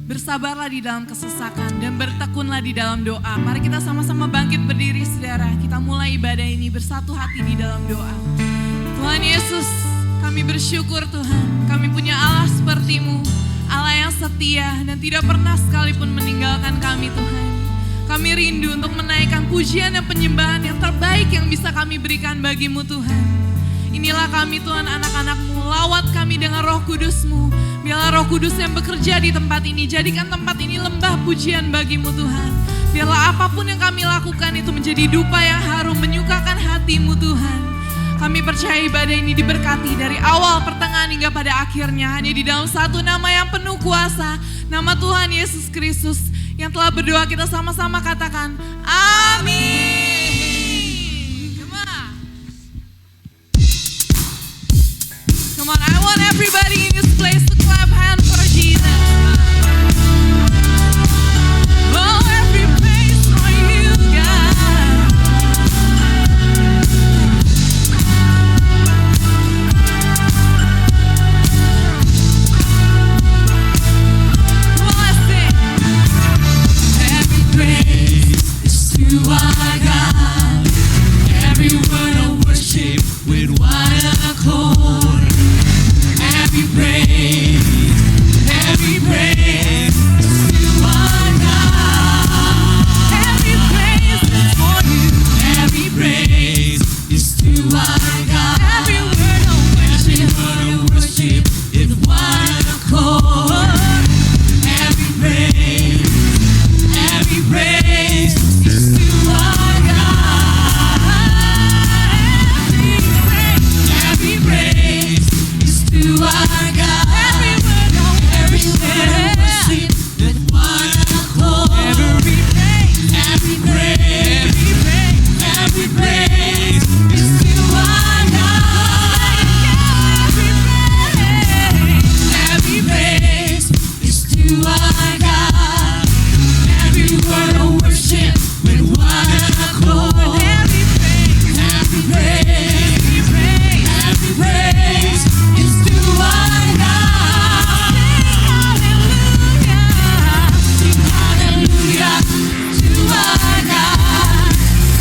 Bersabarlah di dalam kesesakan dan bertekunlah di dalam doa. Mari kita sama-sama bangkit berdiri saudara. Kita mulai ibadah ini bersatu hati di dalam doa. Tuhan Yesus, kami bersyukur Tuhan. Kami punya Allah seperti-Mu. Allah yang setia dan tidak pernah sekalipun meninggalkan kami Tuhan. Kami rindu untuk menaikkan pujian dan penyembahan yang terbaik yang bisa kami berikan bagi-Mu Tuhan. Inilah kami Tuhan anak-anak-Mu, lawat kami dengan Roh Kudus-Mu. Biarlah Roh Kudus yang bekerja di tempat ini, jadikan tempat ini lembah pujian bagi-Mu Tuhan. Biarlah apapun yang kami lakukan itu menjadi dupa yang harum, menyukakan hati-Mu Tuhan. Kami percaya ibadah ini diberkati dari awal, pertengahan hingga pada akhirnya. Hanya di dalam satu nama yang penuh kuasa, nama Tuhan Yesus Kristus. Yang telah berdoa kita sama-sama katakan, amin. Come on, I want everybody in this place to clap hands for Jesus. Oh, every praise for you, God. Come on, let's sing. Every praise is to our God. Every word of worship with one accord. Every praise is to our God. Every praise is for you. Every praise is to our God. Every word of worship is one accord. Every praise is to our God. Every praise is to our God. Every word of worship with one accord. Every praise is to our God. Every praise is to our God. Every word of worship with one accord. Every praise is to our God. Sing hallelujah to our God.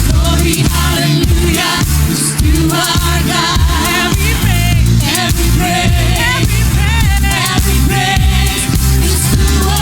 Glory, hallelujah is to our God. Every praise is to our God.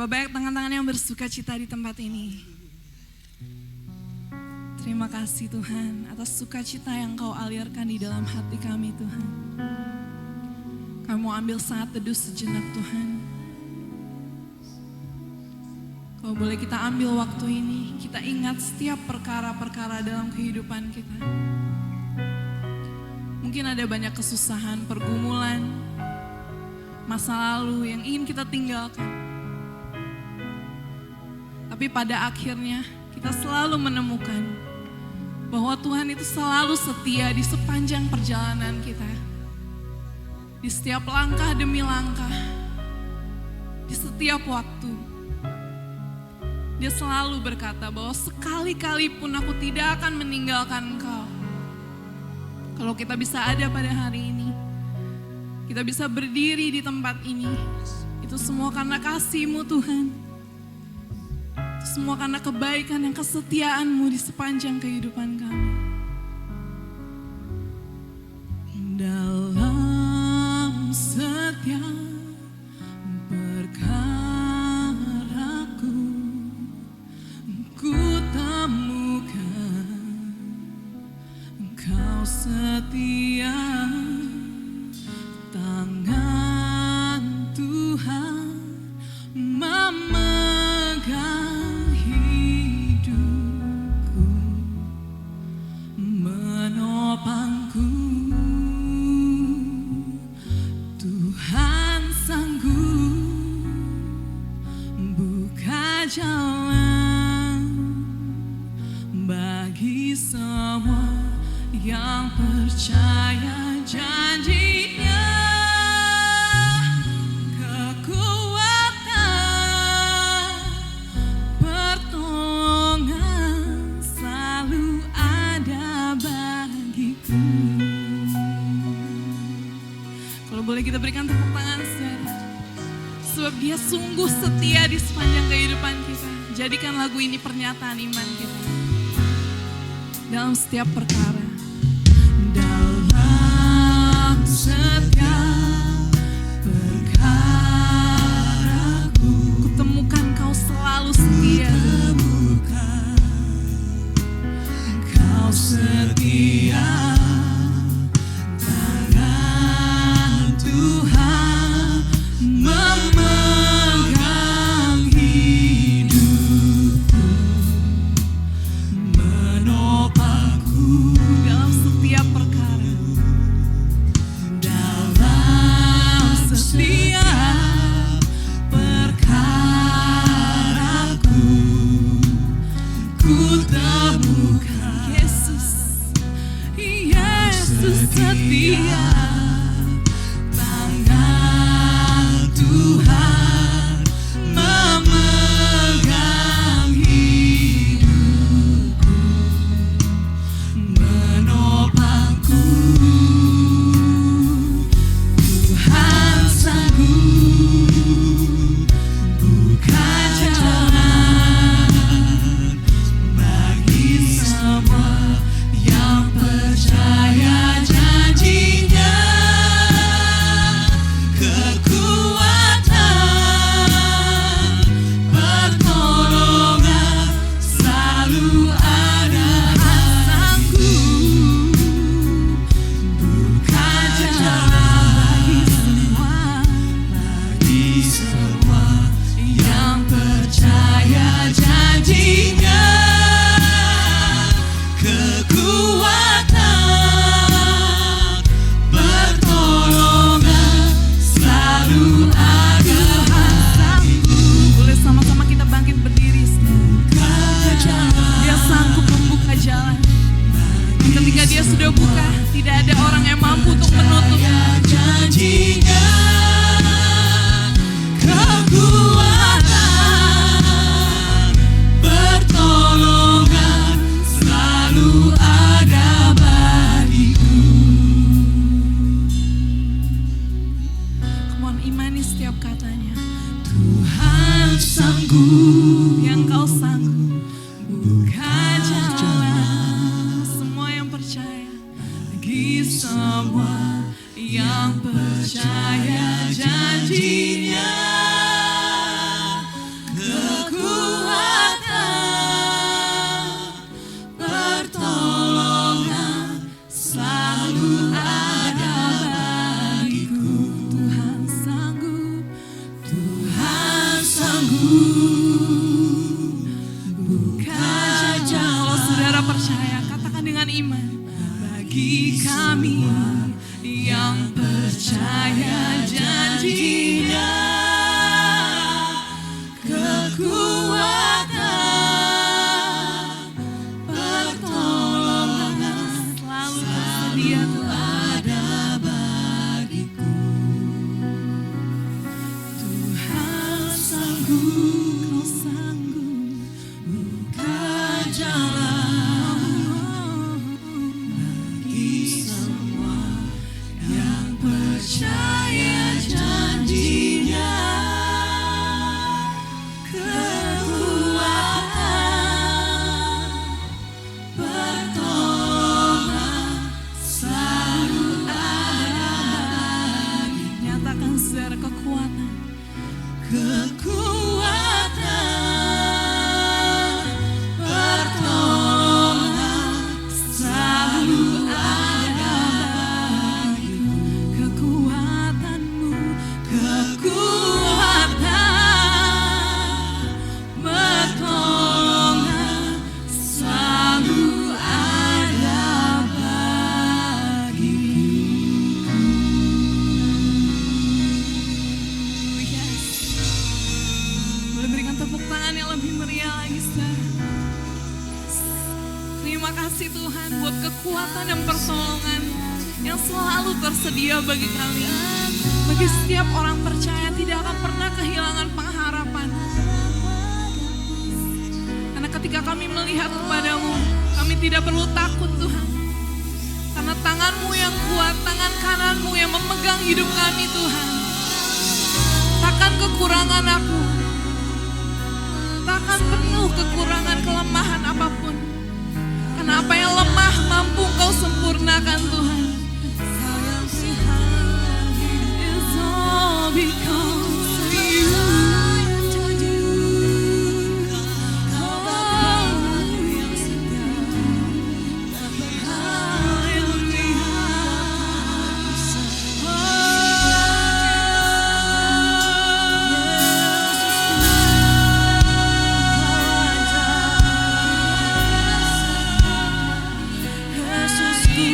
Berapa banyak tangan-tangan yang bersuka cita di tempat ini. Terima kasih Tuhan atas sukacita yang Kau alirkan di dalam hati kami Tuhan. Kami mau ambil saat teduh sejenak Tuhan. Kalau boleh kita ambil waktu ini, kita ingat setiap perkara-perkara dalam kehidupan kita. Mungkin ada banyak kesusahan, pergumulan, masa lalu yang ingin kita tinggalkan. Tapi pada akhirnya kita selalu menemukan bahwa Tuhan itu selalu setia di sepanjang perjalanan kita. Di setiap langkah demi langkah, di setiap waktu. Dia selalu berkata bahwa sekali-kali pun aku tidak akan meninggalkan Engkau. Kalau kita bisa ada pada hari ini, kita bisa berdiri di tempat ini, itu semua karena kasih-Mu Tuhan. Itu semua karena kebaikan dan kesetiaan-Mu di sepanjang kehidupan kami. Dalam setiap perkaraku, ku temukan Engkau setia. Tangan Tuhan memegang hidupku, menopangku. Tuhan sanggup buka jalan bagi semua yang percaya janji-Nya. Kekuatan, pertolongan selalu ada bagiku. Kalau boleh kita berikan tepuk tangan saudara. Sebab Dia sungguh setia di sepanjang kehidupan kita. Jadikan lagu ini pernyataan iman kita dalam setiap perkara. Dalam setiap perkaraku, kutemukan Kau selalu setia. Kau setia. Tangan Tuhan memegang hidupku, menopangku dalam setiap perkara. Dalam setiap perkaraku, ku temukan Yesus, Yesus setia. Tangan Tuhan memegang hidupku, menopangku. Tuhan sanggup buka jalan bagi semua yang percaya janji-Nya. Kekuatan, pertolongan selalu ada. Sanggup buka jalan bagi semua yang percaya janji-Nya. Kekuatan, pertolongan selalu ada. Sanggup. Boleh sama-sama kita bangkit berdiri. Dia sanggup membuka jalan. Ketika Dia sudah buka, tidak ada orang yang mampu untuk menutup janji-Nya. Kekuatan, pertolongan selalu ada bagiku. Come on, imani setiap katanya. Tuhan sanggup, yang Kau sanggup buka jalan. Semua yang percaya, bagi semua yang percaya janji-Nya. ada bagiku. Tuhan sanggup, Tuhan sanggup buka jalan. Kalau saudara percaya, katakan dengan iman. Bagi kami yang percaya janji-Nya, kekuatan, pertolongan selalu tersedia ada bagiku. Tuhan sanggup, Kau sanggup buka jalan bagi semua yang percaya janji-Nya. Kekuatan, pertolongan selalu ada bagiku. Kekuatan-Mu, kekuatan, pertolongan selalu ada bagiku. Boleh berikan tepuk tangan yang lebih meriah lagi, saudara. Terima kasih Tuhan buat kekuatan dan pertolongan yang selalu tersedia bagi kami. Bagi setiap orang percaya tidak akan pernah kehilangan pengharapan. Karena ketika kami melihat kepadamu, kami tidak perlu takut Tuhan. Karena tangan-Mu yang kuat, tangan kanan-Mu yang memegang hidup kami Tuhan. Takkan kekurangan aku, takkan penuh kekurangan kelemahan apapun. Karena apa yang lemah mampu Kau sempurnakan Tuhan. It's all because of You. Yesus ku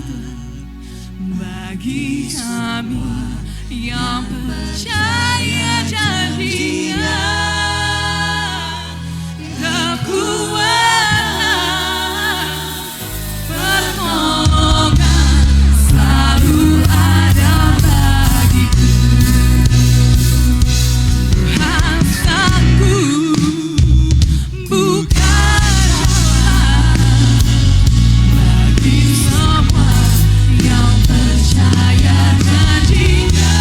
Tuhan. Bagi kami yang percaya janji-Nya, kekuatan, pertolongan selalu ada bagiku. Tuhan sanggup buka jalan bagi semua yang percaya janji-Nya.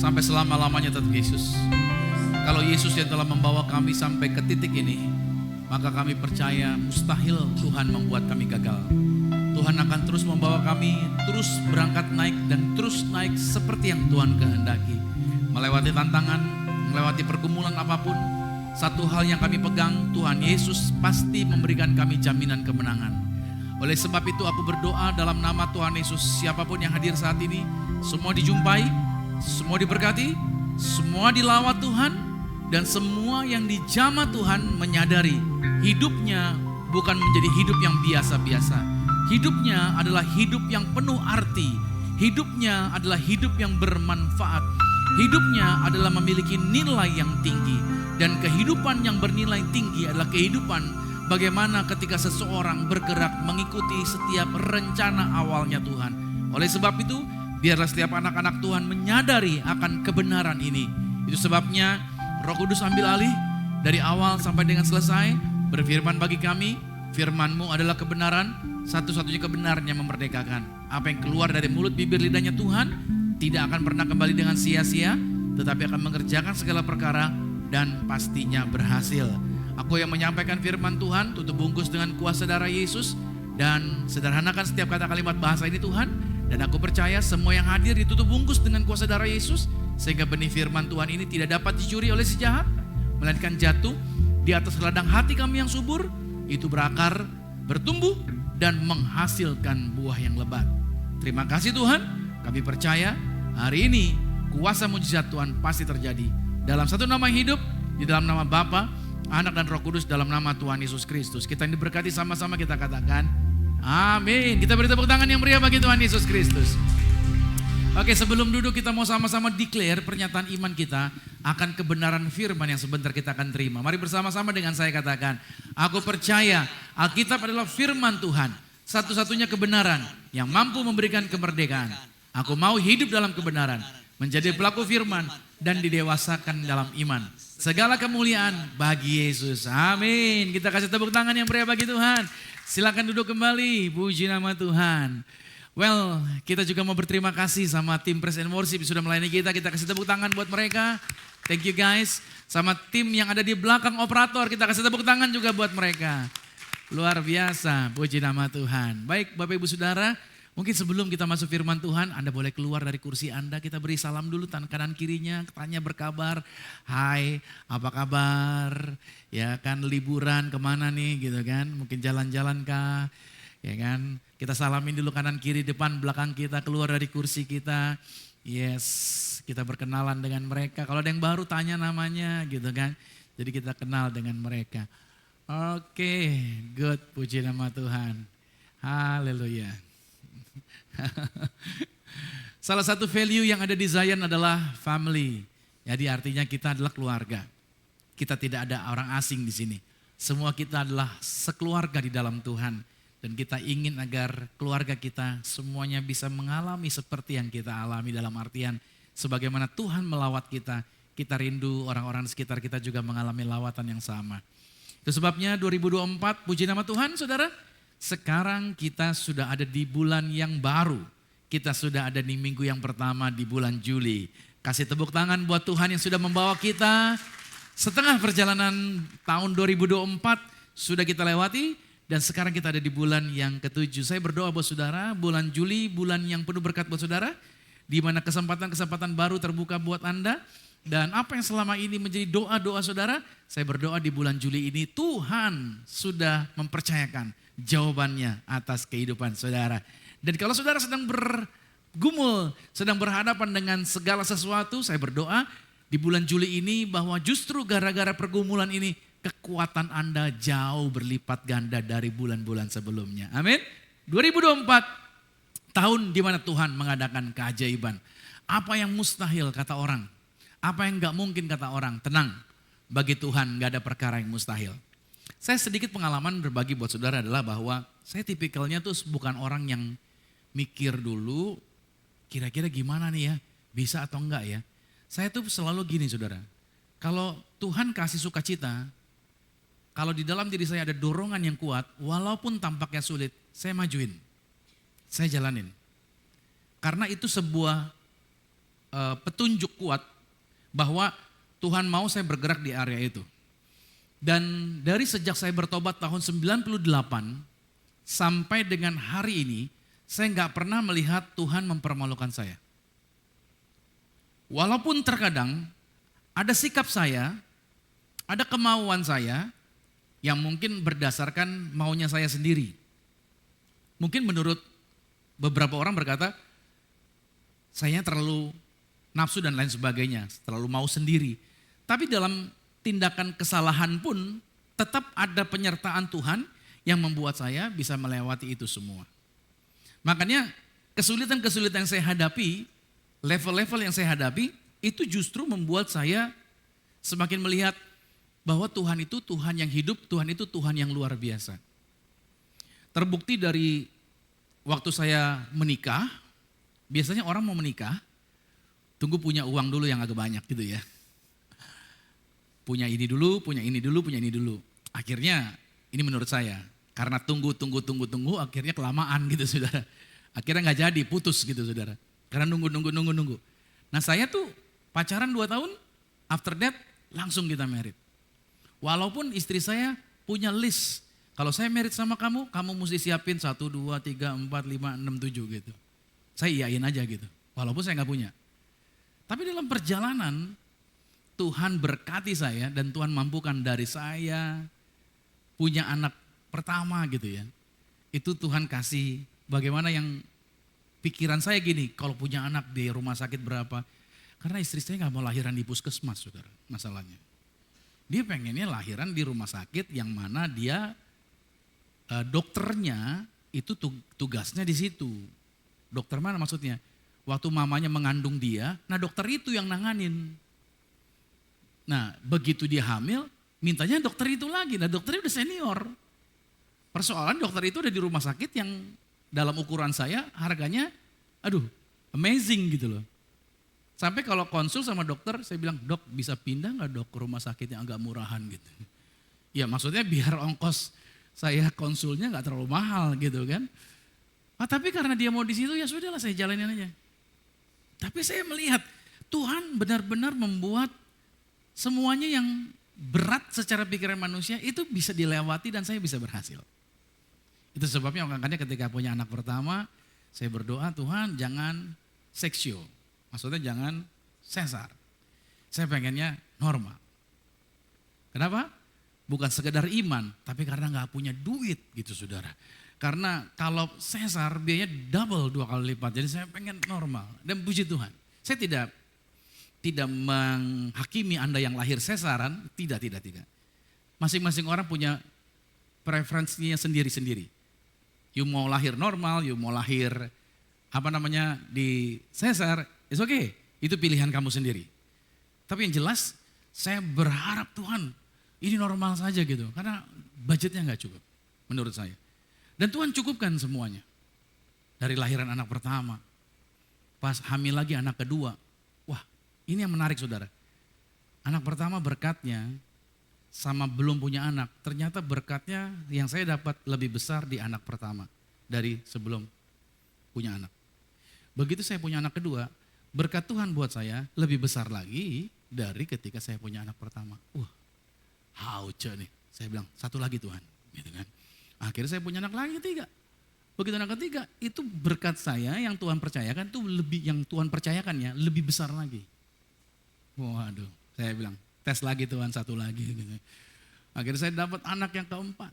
Sampai selama-lamanya tetap Yesus. Kalau Yesus yang telah membawa kami sampai ke titik ini, maka kami percaya mustahil Tuhan membuat kami gagal. Tuhan akan terus membawa kami, terus berangkat naik dan terus naik seperti yang Tuhan kehendaki. Melewati tantangan, melewati pergumulan apapun, satu hal yang kami pegang, Tuhan Yesus pasti memberikan kami jaminan kemenangan. Oleh sebab itu aku berdoa dalam nama Tuhan Yesus, siapapun yang hadir saat ini, semua dijumpai, semua diberkati, semua dilawat Tuhan, dan semua yang dijamah Tuhan menyadari hidupnya bukan menjadi hidup yang biasa-biasa. Hidupnya adalah hidup yang penuh arti. Hidupnya adalah hidup yang bermanfaat. Hidupnya adalah memiliki nilai yang tinggi. Dan kehidupan yang bernilai tinggi adalah kehidupan bagaimana ketika seseorang bergerak mengikuti setiap rencana awalnya Tuhan. Oleh sebab itu, biarlah setiap anak-anak Tuhan menyadari akan kebenaran ini. Itu sebabnya Roh Kudus ambil alih dari awal sampai dengan selesai, berfirman bagi kami, firman-Mu adalah kebenaran, satu-satunya kebenaran yang memerdekakan. Apa yang keluar dari mulut bibir lidahnya Tuhan tidak akan pernah kembali dengan sia-sia, tetapi akan mengerjakan segala perkara dan pastinya berhasil. Aku yang menyampaikan firman Tuhan, tutup bungkus dengan kuasa darah Yesus, dan sederhanakan setiap kata kalimat bahasa ini Tuhan. Dan aku percaya semua yang hadir ditutup bungkus dengan kuasa darah Yesus, sehingga benih firman Tuhan ini tidak dapat dicuri oleh si jahat, melainkan jatuh di atas ladang hati kami yang subur, itu berakar, bertumbuh, dan menghasilkan buah yang lebat. Terima kasih Tuhan, kami percaya hari ini kuasa mujizat Tuhan pasti terjadi. Dalam satu nama yang hidup, di dalam nama Bapa, Anak dan Roh Kudus, dalam nama Tuhan Yesus Kristus. Kita yang diberkati sama-sama kita katakan, amin. Kita beri tepuk tangan yang meriah bagi Tuhan Yesus Kristus. Oke, sebelum duduk kita mau sama-sama declare pernyataan iman kita akan kebenaran firman yang sebentar kita akan terima. Mari bersama-sama dengan saya katakan, aku percaya Alkitab adalah firman Tuhan, satu-satunya kebenaran yang mampu memberikan kemerdekaan. Aku mau hidup dalam kebenaran, menjadi pelaku firman dan didewasakan dalam iman. Segala kemuliaan bagi Yesus. Amin. Kita kasih tepuk tangan yang meriah bagi Tuhan. Silakan duduk kembali. Puji nama Tuhan. Well, kita juga mau berterima kasih sama tim Praise and Worship yang sudah melayani kita. Kita kasih tepuk tangan buat mereka. Thank you guys. Sama tim yang ada di belakang operator, kita kasih tepuk tangan juga buat mereka. Luar biasa. Puji nama Tuhan. Baik Bapak Ibu Saudara, mungkin sebelum kita masuk firman Tuhan, Anda boleh keluar dari kursi Anda. Kita beri salam dulu kanan kirinya, tanya berkabar. Hai, apa kabar? Ya kan, liburan kemana nih gitu kan? Mungkin jalan-jalan kah? Ya kan? Kita salamin dulu kanan kiri depan belakang kita, keluar dari kursi kita. Yes, kita berkenalan dengan mereka. Kalau ada yang baru tanya namanya gitu kan. Jadi kita kenal dengan mereka. Oke, good, puji nama Tuhan. Haleluya. Salah satu value yang ada di Zion adalah family. Jadi artinya kita adalah keluarga. Kita tidak ada orang asing di sini. Semua kita adalah sekeluarga di dalam Tuhan. Dan kita ingin agar keluarga kita semuanya bisa mengalami seperti yang kita alami, dalam artian sebagaimana Tuhan melawat kita, kita rindu orang-orang di sekitar kita juga mengalami lawatan yang sama. Itu sebabnya 2024, puji nama Tuhan saudara, sekarang kita sudah ada di bulan yang baru. Kita sudah ada di minggu yang pertama di bulan Juli. Kasih tepuk tangan buat Tuhan yang sudah membawa kita. Setengah perjalanan tahun 2024 sudah kita lewati. Dan sekarang kita ada di bulan yang ke-7. Saya berdoa buat saudara, bulan Juli, bulan yang penuh berkat buat saudara. Di mana kesempatan-kesempatan baru terbuka buat Anda. Dan apa yang selama ini menjadi doa-doa saudara, saya berdoa di bulan Juli ini Tuhan sudah mempercayakan jawabannya atas kehidupan saudara. Dan kalau saudara sedang bergumul, sedang berhadapan dengan segala sesuatu, saya berdoa di bulan Juli ini bahwa justru gara-gara pergumulan ini, kekuatan Anda jauh berlipat ganda dari bulan-bulan sebelumnya. Amin. 2024, tahun di mana Tuhan mengadakan keajaiban. Apa yang mustahil kata orang, apa yang gak mungkin kata orang, tenang. Bagi Tuhan gak ada perkara yang mustahil. Saya sedikit pengalaman berbagi buat saudara adalah bahwa saya tipikalnya tuh bukan orang yang mikir dulu kira-kira gimana nih ya, bisa atau enggak ya. Saya tuh selalu gini saudara, kalau Tuhan kasih sukacita, kalau di dalam diri saya ada dorongan yang kuat, walaupun tampaknya sulit, saya majuin, saya jalanin. Karena itu sebuah petunjuk kuat bahwa Tuhan mau saya bergerak di area itu. Dan dari sejak saya bertobat tahun 98 sampai dengan hari ini, saya gak pernah melihat Tuhan mempermalukan saya. Walaupun terkadang ada sikap saya, ada kemauan saya, yang mungkin berdasarkan maunya saya sendiri. Mungkin menurut beberapa orang berkata, saya terlalu nafsu dan lain sebagainya, terlalu mau sendiri. Tapi dalam tindakan kesalahan pun tetap ada penyertaan Tuhan yang membuat saya bisa melewati itu semua. Makanya kesulitan-kesulitan yang saya hadapi, level-level yang saya hadapi, itu justru membuat saya semakin melihat bahwa Tuhan itu Tuhan yang hidup, Tuhan itu Tuhan yang luar biasa. Terbukti dari waktu saya menikah, biasanya orang mau menikah, tunggu punya uang dulu yang agak banyak gitu ya. Punya ini dulu, punya ini dulu, punya ini dulu. Akhirnya ini menurut saya, karena tunggu, akhirnya kelamaan gitu saudara. Akhirnya gak jadi, putus gitu saudara. Karena nunggu. Nah saya tuh pacaran 2 tahun, after that langsung kita married. Walaupun istri saya punya list, kalau saya married sama kamu, kamu mesti siapin 1, 2, 3, 4, 5, 6, 7 gitu. Saya iyain aja gitu, walaupun saya gak punya. Tapi dalam perjalanan, Tuhan berkati saya dan Tuhan mampukan dari saya punya anak pertama gitu ya. Itu Tuhan kasih bagaimana yang pikiran saya gini, kalau punya anak di rumah sakit berapa. Karena istri saya gak mau lahiran di puskesmas saudara, masalahnya. Dia pengennya lahiran di rumah sakit yang mana dia dokternya itu tugasnya di situ. Dokter mana maksudnya? Waktu mamanya mengandung dia, nah dokter itu yang nanganin. Nah begitu dia hamil, mintanya dokter itu lagi. Nah dokternya udah senior. Persoalan dokter itu udah di rumah sakit yang dalam ukuran saya harganya, aduh amazing gitu loh. Sampai kalau konsul sama dokter, saya bilang, dok bisa pindah gak dok ke rumah sakit yang agak murahan gitu. Ya maksudnya biar ongkos saya konsulnya gak terlalu mahal gitu kan. Tapi karena dia mau di situ ya sudahlah saya jalanin aja. Tapi saya melihat Tuhan benar-benar membuat semuanya yang berat secara pikiran manusia itu bisa dilewati dan saya bisa berhasil. Itu sebabnya makanya ketika punya anak pertama, saya berdoa Tuhan jangan seksio, maksudnya jangan sesar. Saya pengennya normal. Kenapa? Bukan sekedar iman, tapi karena gak punya duit gitu saudara. Karena kalau sesar biayanya double 2 kali lipat, jadi saya pengen normal. Dan puji Tuhan, saya tidak menghakimi Anda yang lahir sesaran, tidak. Masing-masing orang punya preferensinya sendiri-sendiri. You mau lahir normal, you mau lahir di sesar, it's okay. Itu pilihan kamu sendiri. Tapi yang jelas saya berharap Tuhan ini normal saja gitu. Karena budgetnya gak cukup menurut saya. Dan Tuhan cukupkan semuanya. Dari lahiran anak pertama, pas hamil lagi anak kedua. Wah ini yang menarik saudara. Anak pertama berkatnya sama belum punya anak. Ternyata berkatnya yang saya dapat lebih besar di anak pertama dari sebelum punya anak. Begitu saya punya anak kedua, berkat Tuhan buat saya lebih besar lagi dari ketika saya punya anak pertama. Hauce nih, saya bilang satu lagi Tuhan, gitu kan. Akhirnya saya punya anak lagi ketiga. Begitu anak ketiga, itu berkat saya yang Tuhan percayakan itu yang Tuhan percayakannya lebih besar lagi. Waduh, saya bilang tes lagi Tuhan satu lagi. Gitu. Akhirnya saya dapat anak yang keempat.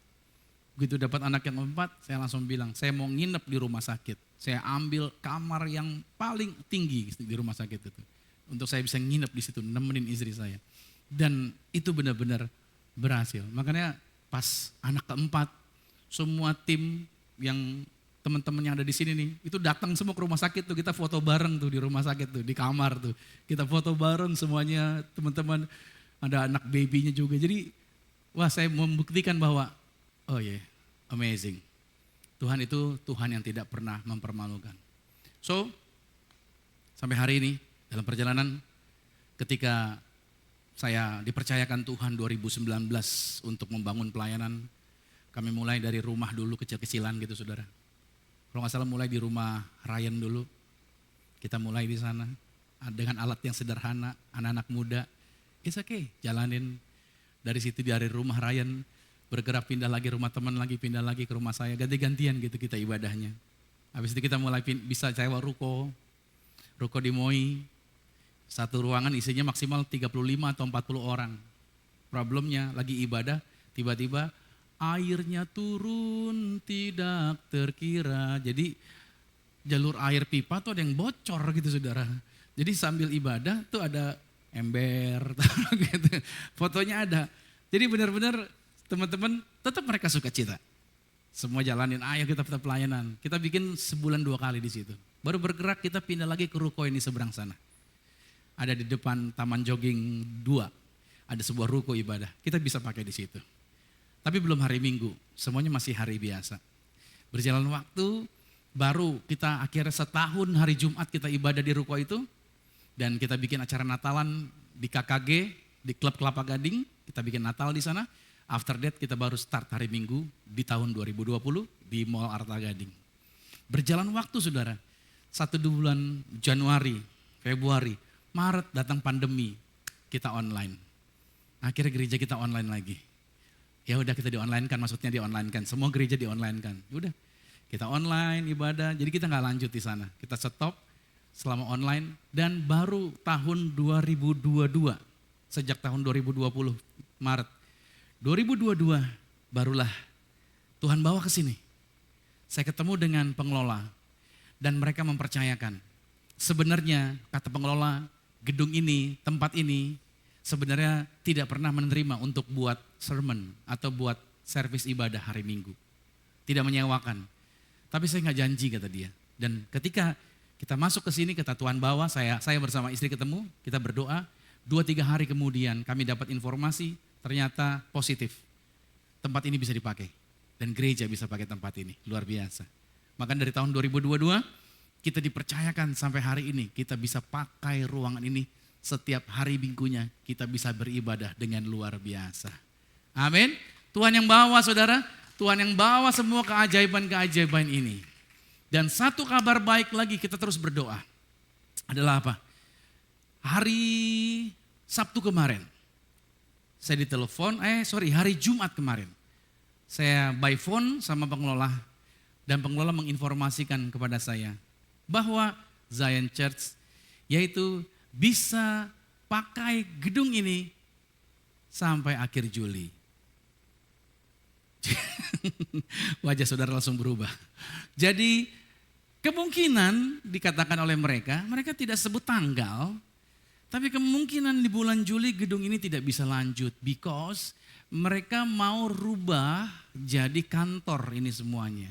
Begitu dapat anak yang keempat, saya langsung bilang saya mau nginep di rumah sakit. Saya ambil kamar yang paling tinggi di rumah sakit itu. Untuk saya bisa nginep di situ, nemenin istri saya. Dan itu benar-benar berhasil. Makanya pas anak keempat, semua tim yang teman-teman yang ada di sini nih, itu datang semua ke rumah sakit tuh, kita foto bareng tuh di rumah sakit tuh, di kamar tuh. Kita foto bareng semuanya, teman-teman, ada anak babynya juga. Jadi, wah saya membuktikan bahwa, oh yeah, amazing. Tuhan itu Tuhan yang tidak pernah mempermalukan. So, sampai hari ini, dalam perjalanan, ketika saya dipercayakan Tuhan 2019 untuk membangun pelayanan, kami mulai dari rumah dulu kecil-kecilan gitu saudara. Kalau gak salah mulai di rumah Ryan dulu. Kita mulai di sana dengan alat yang sederhana, anak-anak muda. It's okay, jalanin. Dari situ dari rumah Ryan bergerak pindah lagi rumah teman lagi, pindah lagi ke rumah saya. Ganti-gantian gitu kita ibadahnya. Habis itu kita mulai bisa sewa ruko di Moi. Satu ruangan isinya maksimal 35 atau 40 orang. Problemnya lagi ibadah, tiba-tiba airnya turun tidak terkira. Jadi jalur air pipa tuh ada yang bocor gitu saudara. Jadi sambil ibadah tuh ada ember gitu. Fotonya ada. Jadi benar-benar teman-teman tetap mereka suka cita. Semua jalanin, ayo kita tetap pelayanan. Kita bikin sebulan 2 kali di situ. Baru bergerak kita pindah lagi ke ruko ini seberang sana. Ada di depan Taman Jogging 2. Ada sebuah ruko ibadah. Kita bisa pakai di situ. Tapi belum hari Minggu, semuanya masih hari biasa. Berjalan waktu, baru kita akhirnya setahun hari Jumat kita ibadah di ruko itu. Dan kita bikin acara Natalan di KKG, di Klub Kelapa Gading. Kita bikin Natal di sana. After that kita baru start hari Minggu di tahun 2020 di Mall Arta Gading. Berjalan waktu saudara, 1-2 bulan Januari, Februari, Maret datang pandemi, kita online. Akhirnya gereja kita online lagi. Ya udah kita di-online kan, maksudnya di-online kan, semua gereja di-online kan. Udah, kita online ibadah, jadi kita gak lanjut di sana. Kita stop selama online dan baru tahun 2022, sejak tahun 2020 Maret. 2022 barulah Tuhan bawa ke sini. Saya ketemu dengan pengelola dan mereka mempercayakan. Sebenarnya kata pengelola gedung ini, tempat ini sebenarnya tidak pernah menerima untuk buat sermon atau buat servis ibadah hari Minggu. Tidak menyewakan. Tapi saya nggak janji kata dia. Dan ketika kita masuk ke sini kata Tuhan bawa, saya bersama istri ketemu, kita berdoa. 2-3 hari kemudian kami dapat informasi ternyata positif. Tempat ini bisa dipakai. Dan gereja bisa pakai tempat ini. Luar biasa. Maka dari tahun 2022 kita dipercayakan sampai hari ini. Kita bisa pakai ruangan ini setiap hari minggunya. Kita bisa beribadah dengan luar biasa. Amin. Tuhan yang bawa saudara. Tuhan yang bawa semua keajaiban-keajaiban ini. Dan satu kabar baik lagi kita terus berdoa. Adalah apa? Hari Sabtu kemarin. Saya ditelepon, hari Jumat kemarin. Saya by phone sama pengelola dan pengelola menginformasikan kepada saya bahwa Zion Church yaitu bisa pakai gedung ini sampai akhir Juli. Wajah saudara langsung berubah. Jadi kemungkinan dikatakan oleh mereka tidak sebut tanggal. Tapi kemungkinan di bulan Juli gedung ini tidak bisa lanjut because mereka mau rubah jadi kantor ini semuanya.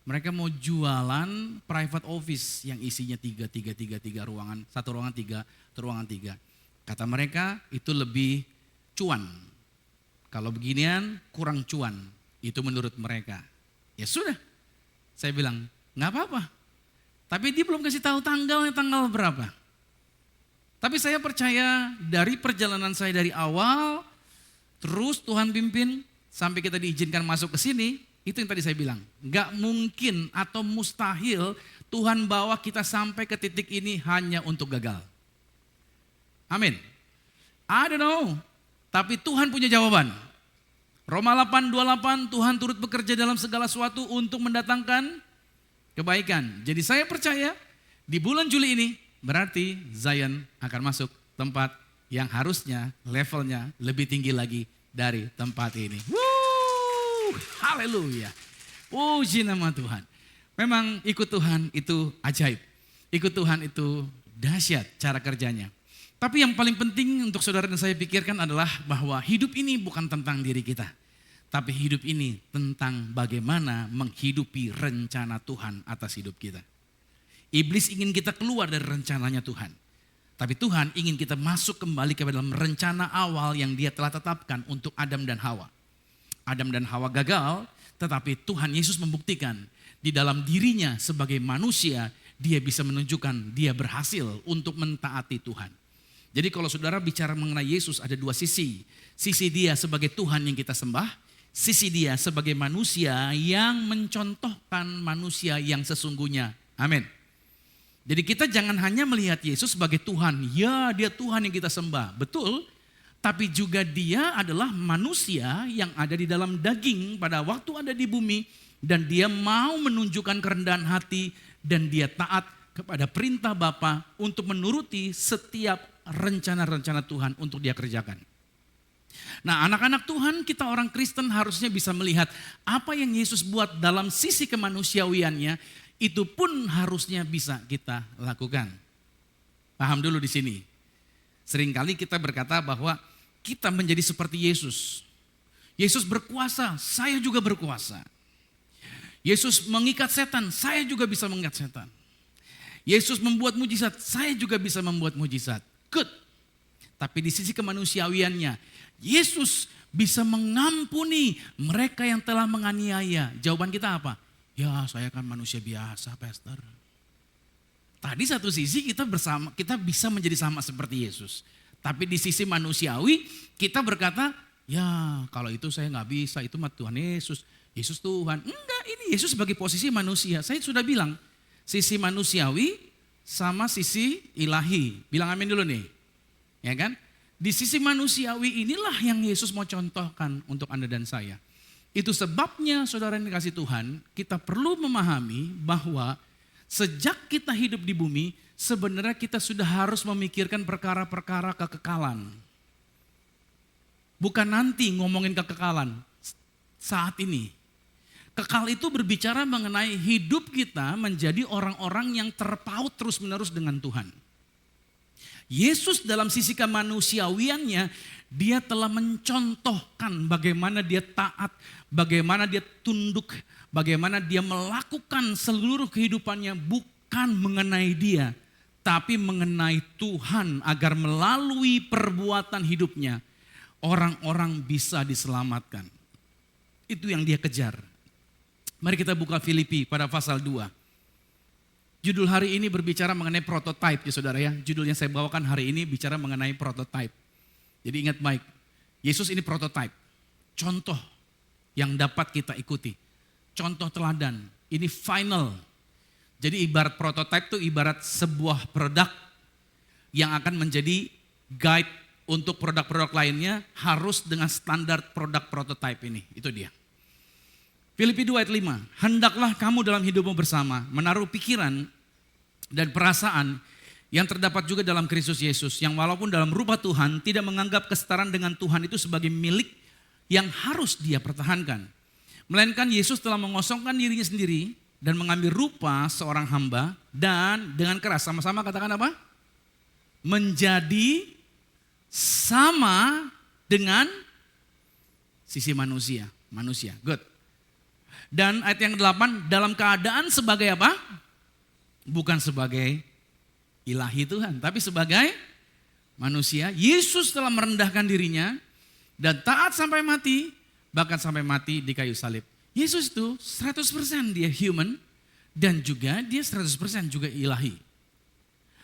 Mereka mau jualan private office yang isinya 3 ruangan, 1 ruangan 3. Kata mereka itu lebih cuan. Kalau beginian kurang cuan, itu menurut mereka. Ya sudah, saya bilang nggak apa-apa. Tapi dia belum kasih tahu tanggal berapa. Tapi saya percaya dari perjalanan saya dari awal, terus Tuhan pimpin sampai kita diizinkan masuk ke sini, itu yang tadi saya bilang. Gak mungkin atau mustahil Tuhan bawa kita sampai ke titik ini hanya untuk gagal. Amin. I don't know, tapi Tuhan punya jawaban. Roma 8:28, Tuhan turut bekerja dalam segala sesuatu untuk mendatangkan kebaikan. Jadi saya percaya di bulan Juli ini, berarti Zion akan masuk tempat yang harusnya levelnya lebih tinggi lagi dari tempat ini. Haleluya. Puji nama Tuhan. Memang ikut Tuhan itu ajaib. Ikut Tuhan itu dahsyat cara kerjanya. Tapi yang paling penting untuk saudara dan saya pikirkan adalah bahwa hidup ini bukan tentang diri kita. Tapi hidup ini tentang bagaimana menghidupi rencana Tuhan atas hidup kita. Iblis ingin kita keluar dari rencananya Tuhan. Tapi Tuhan ingin kita masuk kembali ke dalam rencana awal yang dia telah tetapkan untuk Adam dan Hawa. Adam dan Hawa gagal, tetapi Tuhan Yesus membuktikan di dalam dirinya sebagai manusia, dia bisa menunjukkan dia berhasil untuk mentaati Tuhan. Jadi kalau saudara bicara mengenai Yesus ada 2 sisi. Sisi dia sebagai Tuhan yang kita sembah, sisi dia sebagai manusia yang mencontohkan manusia yang sesungguhnya. Amin. Jadi kita jangan hanya melihat Yesus sebagai Tuhan. Ya, dia Tuhan yang kita sembah. Betul. Tapi juga dia adalah manusia yang ada di dalam daging pada waktu ada di bumi. Dan dia mau menunjukkan kerendahan hati. Dan dia taat kepada perintah Bapa untuk menuruti setiap rencana-rencana Tuhan untuk dia kerjakan. Nah, anak-anak Tuhan, kita orang Kristen harusnya bisa melihat apa yang Yesus buat dalam sisi kemanusiawiannya, itu pun harusnya bisa kita lakukan. Paham dulu di sini. Seringkali kita berkata bahwa kita menjadi seperti Yesus. Yesus berkuasa, saya juga berkuasa. Yesus mengikat setan, saya juga bisa mengikat setan. Yesus membuat mujizat, saya juga bisa membuat mujizat. Good. Tapi di sisi kemanusiawiannya, Yesus bisa mengampuni mereka yang telah menganiaya. Jawaban kita apa? Ya, saya kan manusia biasa, Pastor. Tadi satu sisi kita bisa menjadi sama seperti Yesus. Tapi di sisi manusiawi kita berkata, ya kalau itu saya nggak bisa, itu mah Tuhan Yesus. Yesus Tuhan. Enggak, ini Yesus sebagai posisi manusia. Saya sudah bilang, sisi manusiawi sama sisi ilahi. Bilang amin dulu nih. Ya kan? Di sisi manusiawi inilah yang Yesus mau contohkan untuk Anda dan saya. Itu sebabnya saudara yang dikasih Tuhan, kita perlu memahami bahwa sejak kita hidup di bumi, sebenarnya kita sudah harus memikirkan perkara-perkara kekekalan. Bukan nanti ngomongin kekekalan, saat ini. Kekal itu berbicara mengenai hidup kita menjadi orang-orang yang terpaut terus-menerus dengan Tuhan. Yesus dalam sisi kemanusiawiannya, dia telah mencontohkan bagaimana dia taat, bagaimana dia tunduk, bagaimana dia melakukan seluruh kehidupannya bukan mengenai dia, tapi mengenai Tuhan agar melalui perbuatan hidupnya orang-orang bisa diselamatkan. Itu yang dia kejar. Mari kita buka Filipi pada pasal 2. Judul hari ini berbicara mengenai prototype ya saudara ya. Judul yang saya bawakan hari ini bicara mengenai prototype. Jadi ingat baik, Yesus ini prototype. Contoh yang dapat kita ikuti. Contoh teladan, ini final. Jadi ibarat prototype itu ibarat sebuah produk yang akan menjadi guide untuk produk-produk lainnya harus dengan standar produk prototype ini. Itu dia. Filipi 2 ayat 5, hendaklah kamu dalam hidupmu bersama menaruh pikiran dan perasaan yang terdapat juga dalam Kristus Yesus, yang walaupun dalam rupa Tuhan tidak menganggap kesetaraan dengan Tuhan itu sebagai milik yang harus dia pertahankan. Melainkan Yesus telah mengosongkan dirinya sendiri dan mengambil rupa seorang hamba dan dengan keras, sama-sama katakan apa? Menjadi sama dengan sisi manusia. Good. Dan ayat yang 8, dalam keadaan sebagai apa? Bukan sebagai ilahi Tuhan, tapi sebagai manusia. Yesus telah merendahkan dirinya dan taat sampai mati, bahkan sampai mati di kayu salib. Yesus itu 100% dia human dan juga dia 100% juga ilahi.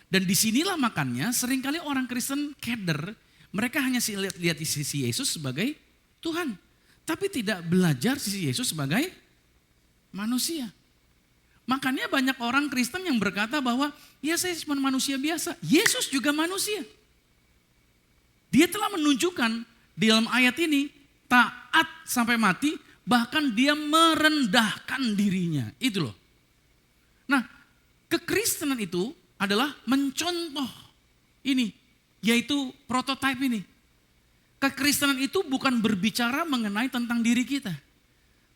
Dan disinilah makanya seringkali orang Kristen keder, mereka hanya lihat sisi Yesus sebagai Tuhan, tapi tidak belajar sisi Yesus sebagai manusia. Makanya banyak orang Kristen yang berkata bahwa ya saya cuma manusia biasa. Yesus juga manusia. Dia telah menunjukkan di dalam ayat ini taat sampai mati, bahkan dia merendahkan dirinya. Itu loh. Nah, kekristenan itu adalah mencontoh ini, yaitu prototipe ini. Kekristenan itu bukan berbicara mengenai tentang diri kita,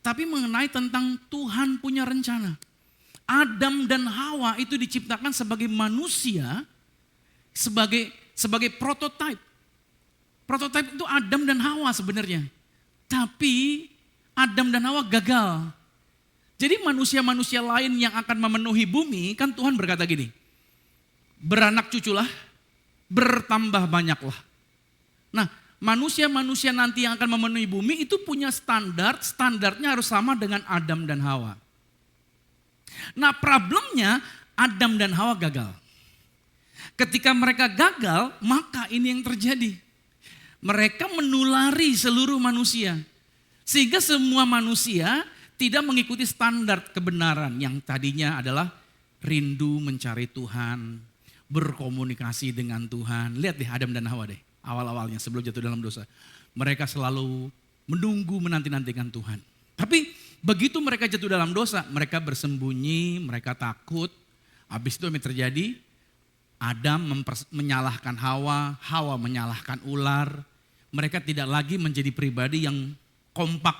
tapi mengenai tentang Tuhan punya rencana. Adam dan Hawa itu diciptakan sebagai manusia, sebagai prototipe. Prototipe itu Adam dan Hawa sebenarnya. Tapi Adam dan Hawa gagal. Jadi manusia-manusia lain yang akan memenuhi bumi, kan Tuhan berkata gini, beranak cuculah, bertambah banyaklah. Nah, manusia-manusia nanti yang akan memenuhi bumi itu punya standarnya harus sama dengan Adam dan Hawa. Nah, problemnya Adam dan Hawa gagal. Ketika mereka gagal, maka ini yang terjadi. Mereka menulari seluruh manusia. Sehingga semua manusia tidak mengikuti standar kebenaran yang tadinya adalah rindu mencari Tuhan, berkomunikasi dengan Tuhan. Lihat deh Adam dan Hawa deh. Awal-awalnya sebelum jatuh dalam dosa. Mereka selalu menunggu menanti-nantikan Tuhan. Tapi begitu mereka jatuh dalam dosa, mereka bersembunyi, mereka takut. Habis itu yang terjadi, Adam menyalahkan Hawa, Hawa menyalahkan ular. Mereka tidak lagi menjadi pribadi yang kompak.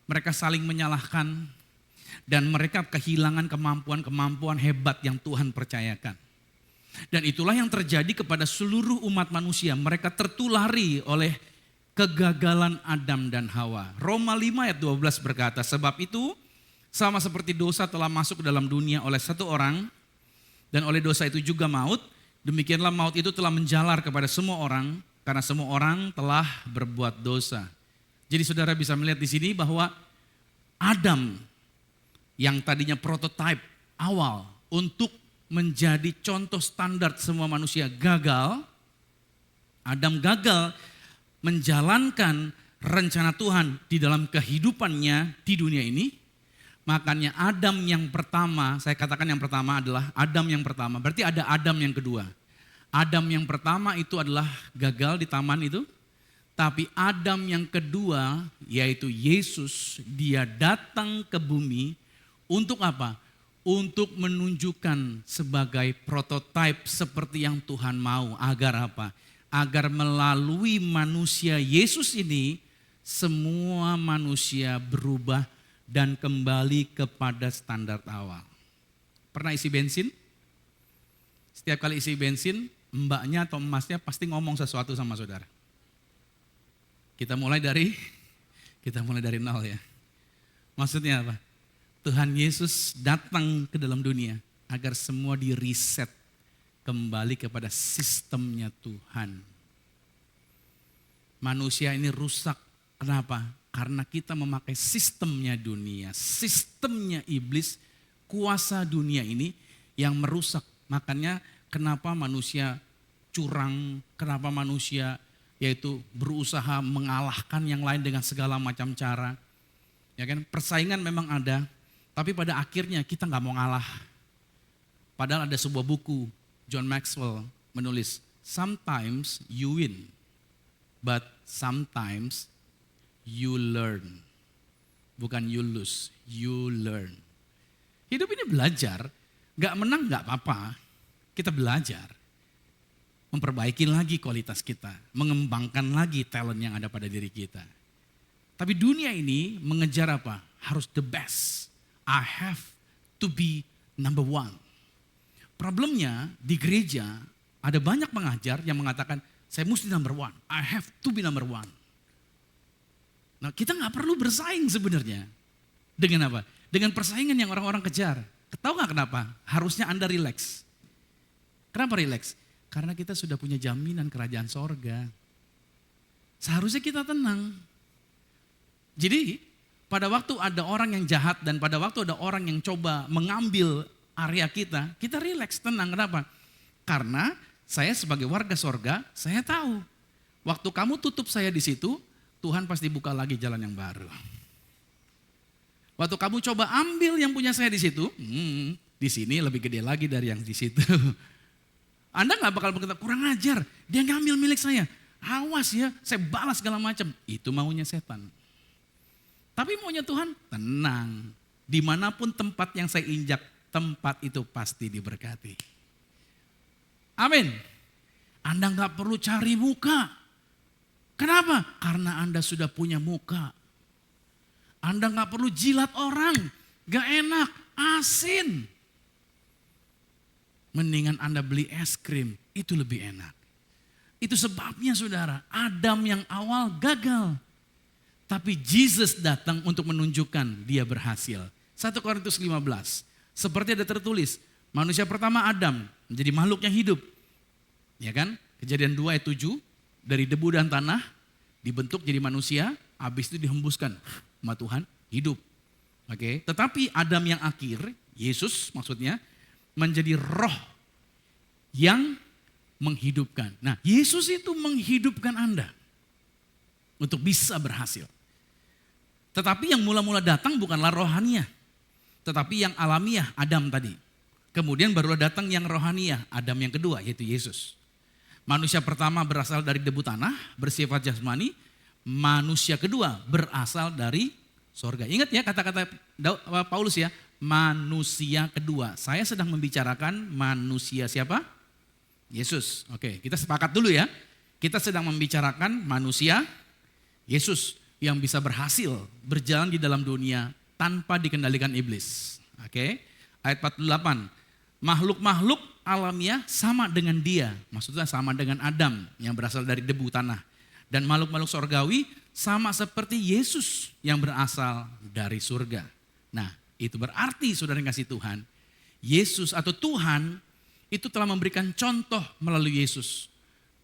Mereka saling menyalahkan dan mereka kehilangan kemampuan-kemampuan hebat yang Tuhan percayakan. Dan itulah yang terjadi kepada seluruh umat manusia. Mereka tertulari oleh kegagalan Adam dan Hawa. Roma 5 ayat 12 berkata, sebab itu sama seperti dosa telah masuk ke dalam dunia oleh satu orang, dan oleh dosa itu juga maut, demikianlah maut itu telah menjalar kepada semua orang, karena semua orang telah berbuat dosa. Jadi saudara bisa melihat di sini bahwa Adam yang tadinya prototipe awal untuk menjadi contoh standar semua manusia gagal. Adam gagal menjalankan rencana Tuhan di dalam kehidupannya di dunia ini. Makanya Adam yang pertama, saya katakan yang pertama adalah Adam yang pertama. Berarti ada Adam yang kedua. Adam yang pertama itu adalah gagal di taman itu. Tapi Adam yang kedua, yaitu Yesus, dia datang ke bumi untuk apa? Untuk menunjukkan sebagai prototipe seperti yang Tuhan mau. Agar apa? Agar melalui manusia Yesus ini, semua manusia berubah dan kembali kepada standar awal. Pernah isi bensin? Setiap kali isi bensin, mbaknya atau emasnya pasti ngomong sesuatu sama saudara. Kita mulai dari nol ya. Maksudnya apa? Tuhan Yesus datang ke dalam dunia agar semua di reset kembali kepada sistemnya Tuhan. Manusia ini rusak. Kenapa? Karena kita memakai sistemnya dunia, sistemnya iblis, kuasa dunia ini yang merusak. Makanya kenapa manusia curang, kenapa manusia yaitu berusaha mengalahkan yang lain dengan segala macam cara. Ya kan, persaingan memang ada, tapi pada akhirnya kita nggak mau ngalah. Padahal ada sebuah buku, John Maxwell menulis, sometimes you win, but sometimes you learn. Bukan you lose, you learn. Hidup ini belajar, nggak menang nggak apa-apa, kita belajar. Memperbaiki lagi kualitas kita, mengembangkan lagi talent yang ada pada diri kita. Tapi dunia ini mengejar apa? Harus the best. I have to be number one. Problemnya di gereja ada banyak pengajar yang mengatakan saya mesti number one. I have to be number one. Nah kita gak perlu bersaing sebenarnya. Dengan apa? Dengan persaingan yang orang-orang kejar. Tahu gak kenapa? Harusnya Anda relax. Kenapa relax? Karena kita sudah punya jaminan kerajaan sorga. Seharusnya kita tenang. Jadi pada waktu ada orang yang jahat dan pada waktu ada orang yang coba mengambil area kita relax, tenang. Kenapa? Karena saya sebagai warga sorga, saya tahu. Waktu kamu tutup saya di situ, Tuhan pasti buka lagi jalan yang baru. Waktu kamu coba ambil yang punya saya di situ, di sini lebih gede lagi dari yang di situ. Anda gak bakal berkata, kurang ajar, dia ngambil milik saya. Awas ya, saya balas segala macam. Itu maunya setan. Tapi maunya Tuhan, tenang. Dimanapun tempat yang saya injak, tempat itu pasti diberkati. Amin. Anda gak perlu cari muka. Kenapa? Karena Anda sudah punya muka. Anda gak perlu jilat orang. Gak enak, asin. Mendingan Anda beli es krim, itu lebih enak. Itu sebabnya saudara, Adam yang awal gagal. Tapi Jesus datang untuk menunjukkan dia berhasil. 1 Korintus 15, seperti ada tertulis, manusia pertama Adam menjadi makhluk yang hidup. Ya kan? Kejadian 2 ayat 7, dari debu dan tanah dibentuk jadi manusia, habis itu dihembuskan sama Tuhan, hidup. Oke, tetapi Adam yang akhir, Yesus maksudnya, menjadi roh yang menghidupkan. Nah, Yesus itu menghidupkan Anda untuk bisa berhasil. Tetapi yang mula-mula datang bukanlah rohaniah, tetapi yang alamiah, Adam tadi. Kemudian barulah datang yang rohaniah, Adam yang kedua, yaitu Yesus. Manusia pertama berasal dari debu tanah, bersifat jasmani. Manusia kedua berasal dari sorga. Ingat ya kata-kata Paulus ya, manusia kedua. Saya sedang membicarakan manusia siapa? Yesus. Oke, kita sepakat dulu ya. Kita sedang membicarakan manusia Yesus yang bisa berhasil berjalan di dalam dunia tanpa dikendalikan iblis. Oke. Ayat 48. Makhluk-makhluk alamiah sama dengan dia. Maksudnya sama dengan Adam yang berasal dari debu tanah. Dan makhluk-makhluk sorgawi sama seperti Yesus yang berasal dari surga. Nah, itu berarti saudara yang kasih Tuhan, Yesus atau Tuhan itu telah memberikan contoh melalui Yesus.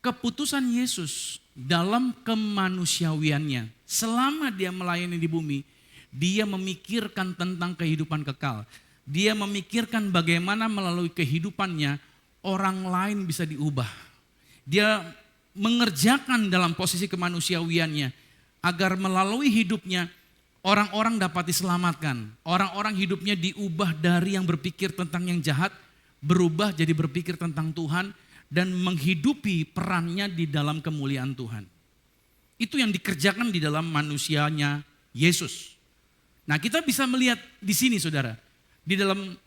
Keputusan Yesus dalam kemanusiawiannya selama dia melayani di bumi, dia memikirkan tentang kehidupan kekal. Dia memikirkan bagaimana melalui kehidupannya orang lain bisa diubah. Dia mengerjakan dalam posisi kemanusiawiannya agar melalui hidupnya orang-orang dapat diselamatkan. Orang-orang hidupnya diubah dari yang berpikir tentang yang jahat, berubah jadi berpikir tentang Tuhan dan menghidupi perannya di dalam kemuliaan Tuhan. Itu yang dikerjakan di dalam manusianya Yesus. Nah, kita bisa melihat di sini saudara, di dalam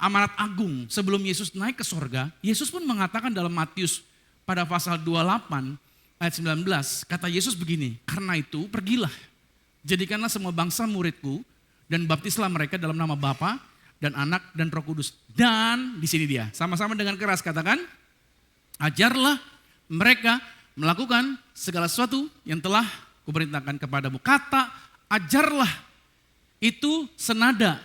amanat agung sebelum Yesus naik ke sorga, Yesus pun mengatakan dalam Matius pada pasal 28 ayat 19, kata Yesus begini, karena itu pergilah, jadikanlah semua bangsa muridku dan baptislah mereka dalam nama Bapa dan Anak dan Roh Kudus. Dan di sini dia, sama-sama dengan keras katakan, ajarlah mereka melakukan segala sesuatu yang telah kuperintahkan kepadamu. Kata ajarlah itu senada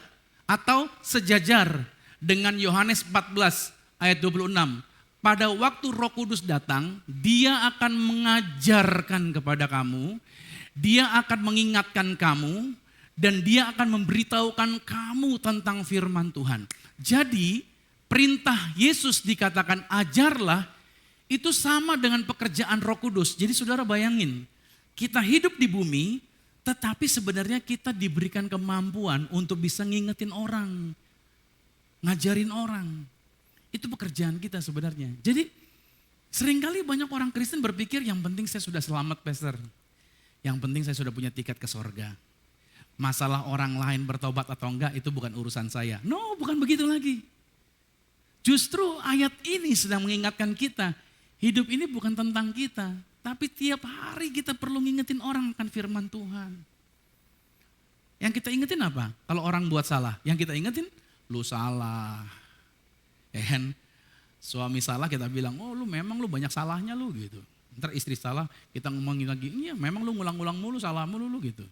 atau sejajar dengan Yohanes 14 ayat 26. Pada waktu Roh Kudus datang, dia akan mengajarkan kepada kamu, dia akan mengingatkan kamu, dan dia akan memberitahukan kamu tentang firman Tuhan. Jadi perintah Yesus dikatakan ajarlah, itu sama dengan pekerjaan Roh Kudus. Jadi saudara bayangin, kita hidup di bumi, tetapi sebenarnya kita diberikan kemampuan untuk bisa ngingetin orang, ngajarin orang. Itu pekerjaan kita sebenarnya. Jadi seringkali banyak orang Kristen berpikir yang penting saya sudah selamat pastor. Yang penting saya sudah punya tiket ke sorga. Masalah orang lain bertobat atau enggak itu bukan urusan saya. No, bukan begitu lagi. Justru ayat ini sedang mengingatkan kita, hidup ini bukan tentang kita. Tapi tiap hari kita perlu ngingetin orang akan firman Tuhan. Yang kita ingetin apa? Kalau orang buat salah, yang kita ingetin, lu salah. Suami salah kita bilang, oh lu banyak salahnya lu gitu. Ntar istri salah, kita ngomongin lagi, iya memang lu ngulang-ngulang mulu, salah mulu lu gitu.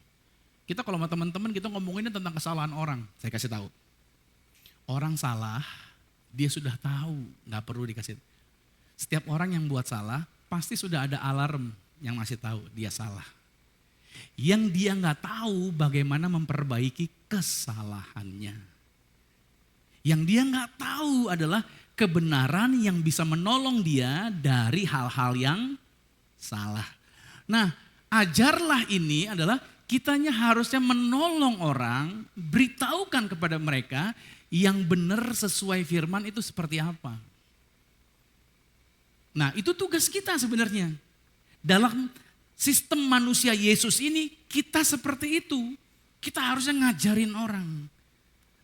Kita kalau sama teman-teman kita ngomonginnya tentang kesalahan orang. Saya kasih tahu. Orang salah, dia sudah tahu, gak perlu dikasih. Setiap orang yang buat salah, pasti sudah ada alarm yang masih tahu dia salah. Yang dia gak tahu bagaimana memperbaiki kesalahannya. Yang dia gak tahu adalah kebenaran yang bisa menolong dia dari hal-hal yang salah. Nah, ajarlah ini adalah kitanya harusnya menolong orang, beritahukan kepada mereka yang benar sesuai firman itu seperti apa. Nah, itu tugas kita sebenarnya. Dalam sistem manusia Yesus ini kita seperti itu. Kita harusnya ngajarin orang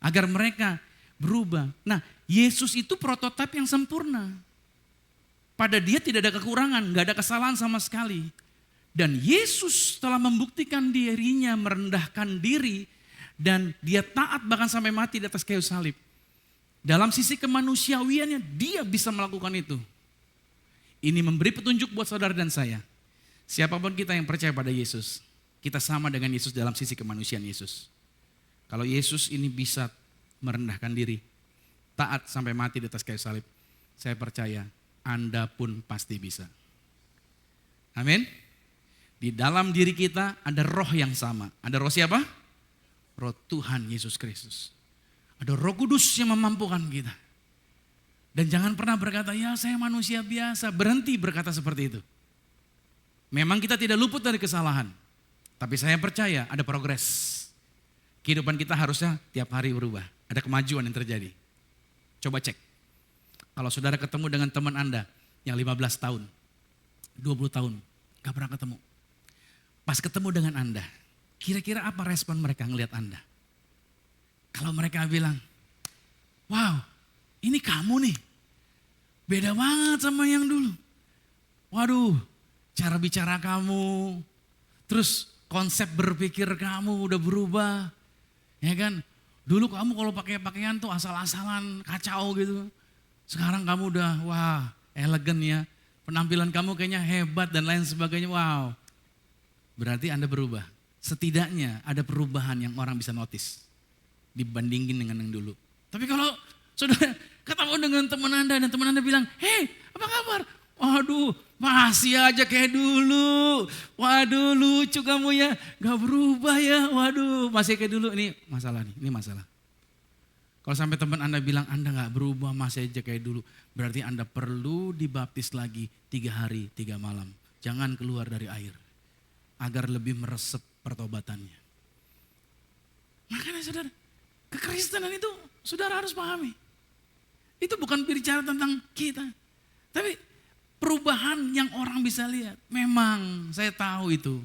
agar mereka berubah. Nah, Yesus itu prototipe yang sempurna. Pada dia tidak ada kekurangan, gak ada kesalahan sama sekali. Dan Yesus telah membuktikan dirinya merendahkan diri dan dia taat bahkan sampai mati di atas kayu salib. Dalam sisi kemanusiawiannya dia bisa melakukan itu. Ini memberi petunjuk buat saudara dan saya. Siapapun kita yang percaya pada Yesus, kita sama dengan Yesus dalam sisi kemanusiaan Yesus. Kalau Yesus ini bisa merendahkan diri, taat sampai mati di atas kayu salib, saya percaya Anda pun pasti bisa. Amin. Di dalam diri kita ada roh yang sama. Ada roh siapa? Roh Tuhan Yesus Kristus. Ada Roh Kudus yang memampukan kita. Dan jangan pernah berkata, ya saya manusia biasa. Berhenti berkata seperti itu. Memang kita tidak luput dari kesalahan. Tapi saya percaya ada progres. Kehidupan kita harusnya tiap hari berubah. Ada kemajuan yang terjadi. Coba cek. Kalau saudara ketemu dengan teman Anda yang 15 tahun, 20 tahun, gak pernah ketemu. Pas ketemu dengan Anda, kira-kira apa respon mereka ngelihat Anda? Kalau mereka bilang, wow, ini kamu nih, beda banget sama yang dulu. Waduh, cara bicara kamu, terus konsep berpikir kamu udah berubah. Ya kan? Dulu kamu kalau pakai pakaian tuh asal-asalan, kacau gitu. Sekarang kamu udah wah, elegan ya. Penampilan kamu kayaknya hebat dan lain sebagainya. Wow. Berarti Anda berubah. Setidaknya ada perubahan yang orang bisa notice dibandingin dengan yang dulu. Tapi kalau saudara ketemu dengan teman Anda dan teman Anda bilang, "Hei, apa kabar?" Waduh, masih aja kayak dulu. Waduh, lucu kamu ya. Gak berubah ya. Waduh, masih kayak dulu. Ini masalah nih, ini masalah. Kalau sampai teman Anda bilang Anda gak berubah, masih aja kayak dulu. Berarti Anda perlu dibaptis lagi 3 hari, 3 malam. Jangan keluar dari air. Agar lebih meresep pertobatannya. Makanya saudara, kekristenan itu saudara harus pahami. Itu bukan bicara tentang kita. Tapi perubahan yang orang bisa lihat. Memang saya tahu itu.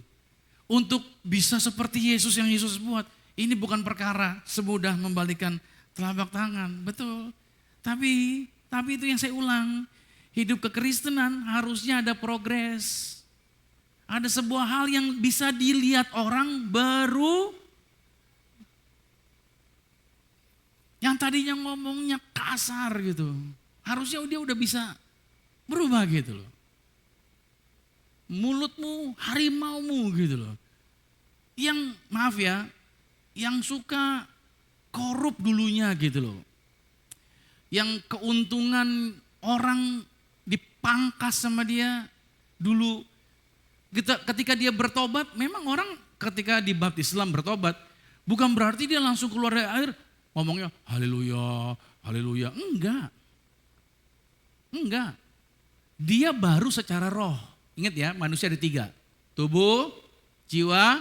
Untuk bisa seperti Yesus yang Yesus buat. Ini bukan perkara semudah membalikan telapak tangan. Betul. Tapi itu yang saya ulang. Hidup kekristenan harusnya ada progres. Ada sebuah hal yang bisa dilihat orang baru. Yang tadinya ngomongnya kasar gitu. Harusnya dia udah bisa berubah gitu loh. Mulutmu harimaumu gitu loh. Yang maaf ya, yang suka korup dulunya gitu loh. Yang keuntungan orang dipangkas sama dia dulu. Ketika dia bertobat, memang orang ketika dibaptis Islam bertobat, bukan berarti dia langsung keluar dari air ngomongnya haleluya, haleluya. Enggak. Dia baru secara roh. Ingat ya, manusia ada 3. Tubuh, jiwa,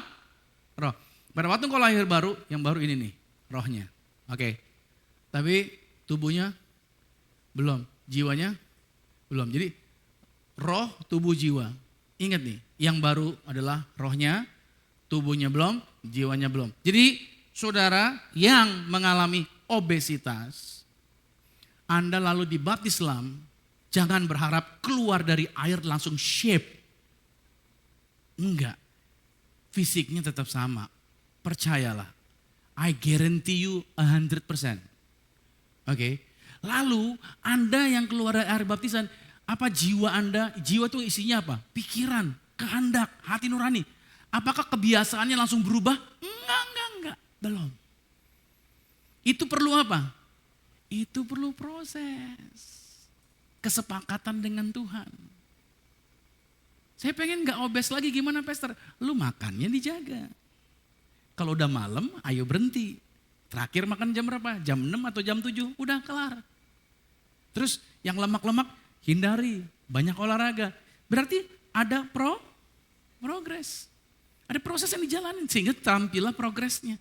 roh. Pada waktu kau lahir baru, yang baru ini nih, rohnya. Oke. Tapi tubuhnya belum, jiwanya belum. Jadi roh, tubuh, jiwa. Ingat nih, yang baru adalah rohnya, tubuhnya belum, jiwanya belum. Jadi saudara yang mengalami obesitas, Anda lalu dibaptis Islam, jangan berharap keluar dari air langsung shape. Enggak. Fisiknya tetap sama. Percayalah. I guarantee you 100%. Oke. Lalu Anda yang keluar dari air baptisan, apa jiwa Anda? Jiwa itu isinya apa? Pikiran, kehendak, hati nurani. Apakah kebiasaannya langsung berubah? Enggak. Belum. Itu perlu apa? Itu perlu proses. Kesepakatan dengan Tuhan. Saya pengen gak obes lagi, gimana pastor? Lu makannya dijaga. Kalau udah malam, ayo berhenti. Terakhir makan jam berapa? Jam 6 atau jam 7, udah kelar. Terus yang lemak-lemak, hindari. Banyak olahraga. Berarti ada progres. Ada proses yang dijalanin, sehingga tampillah progresnya.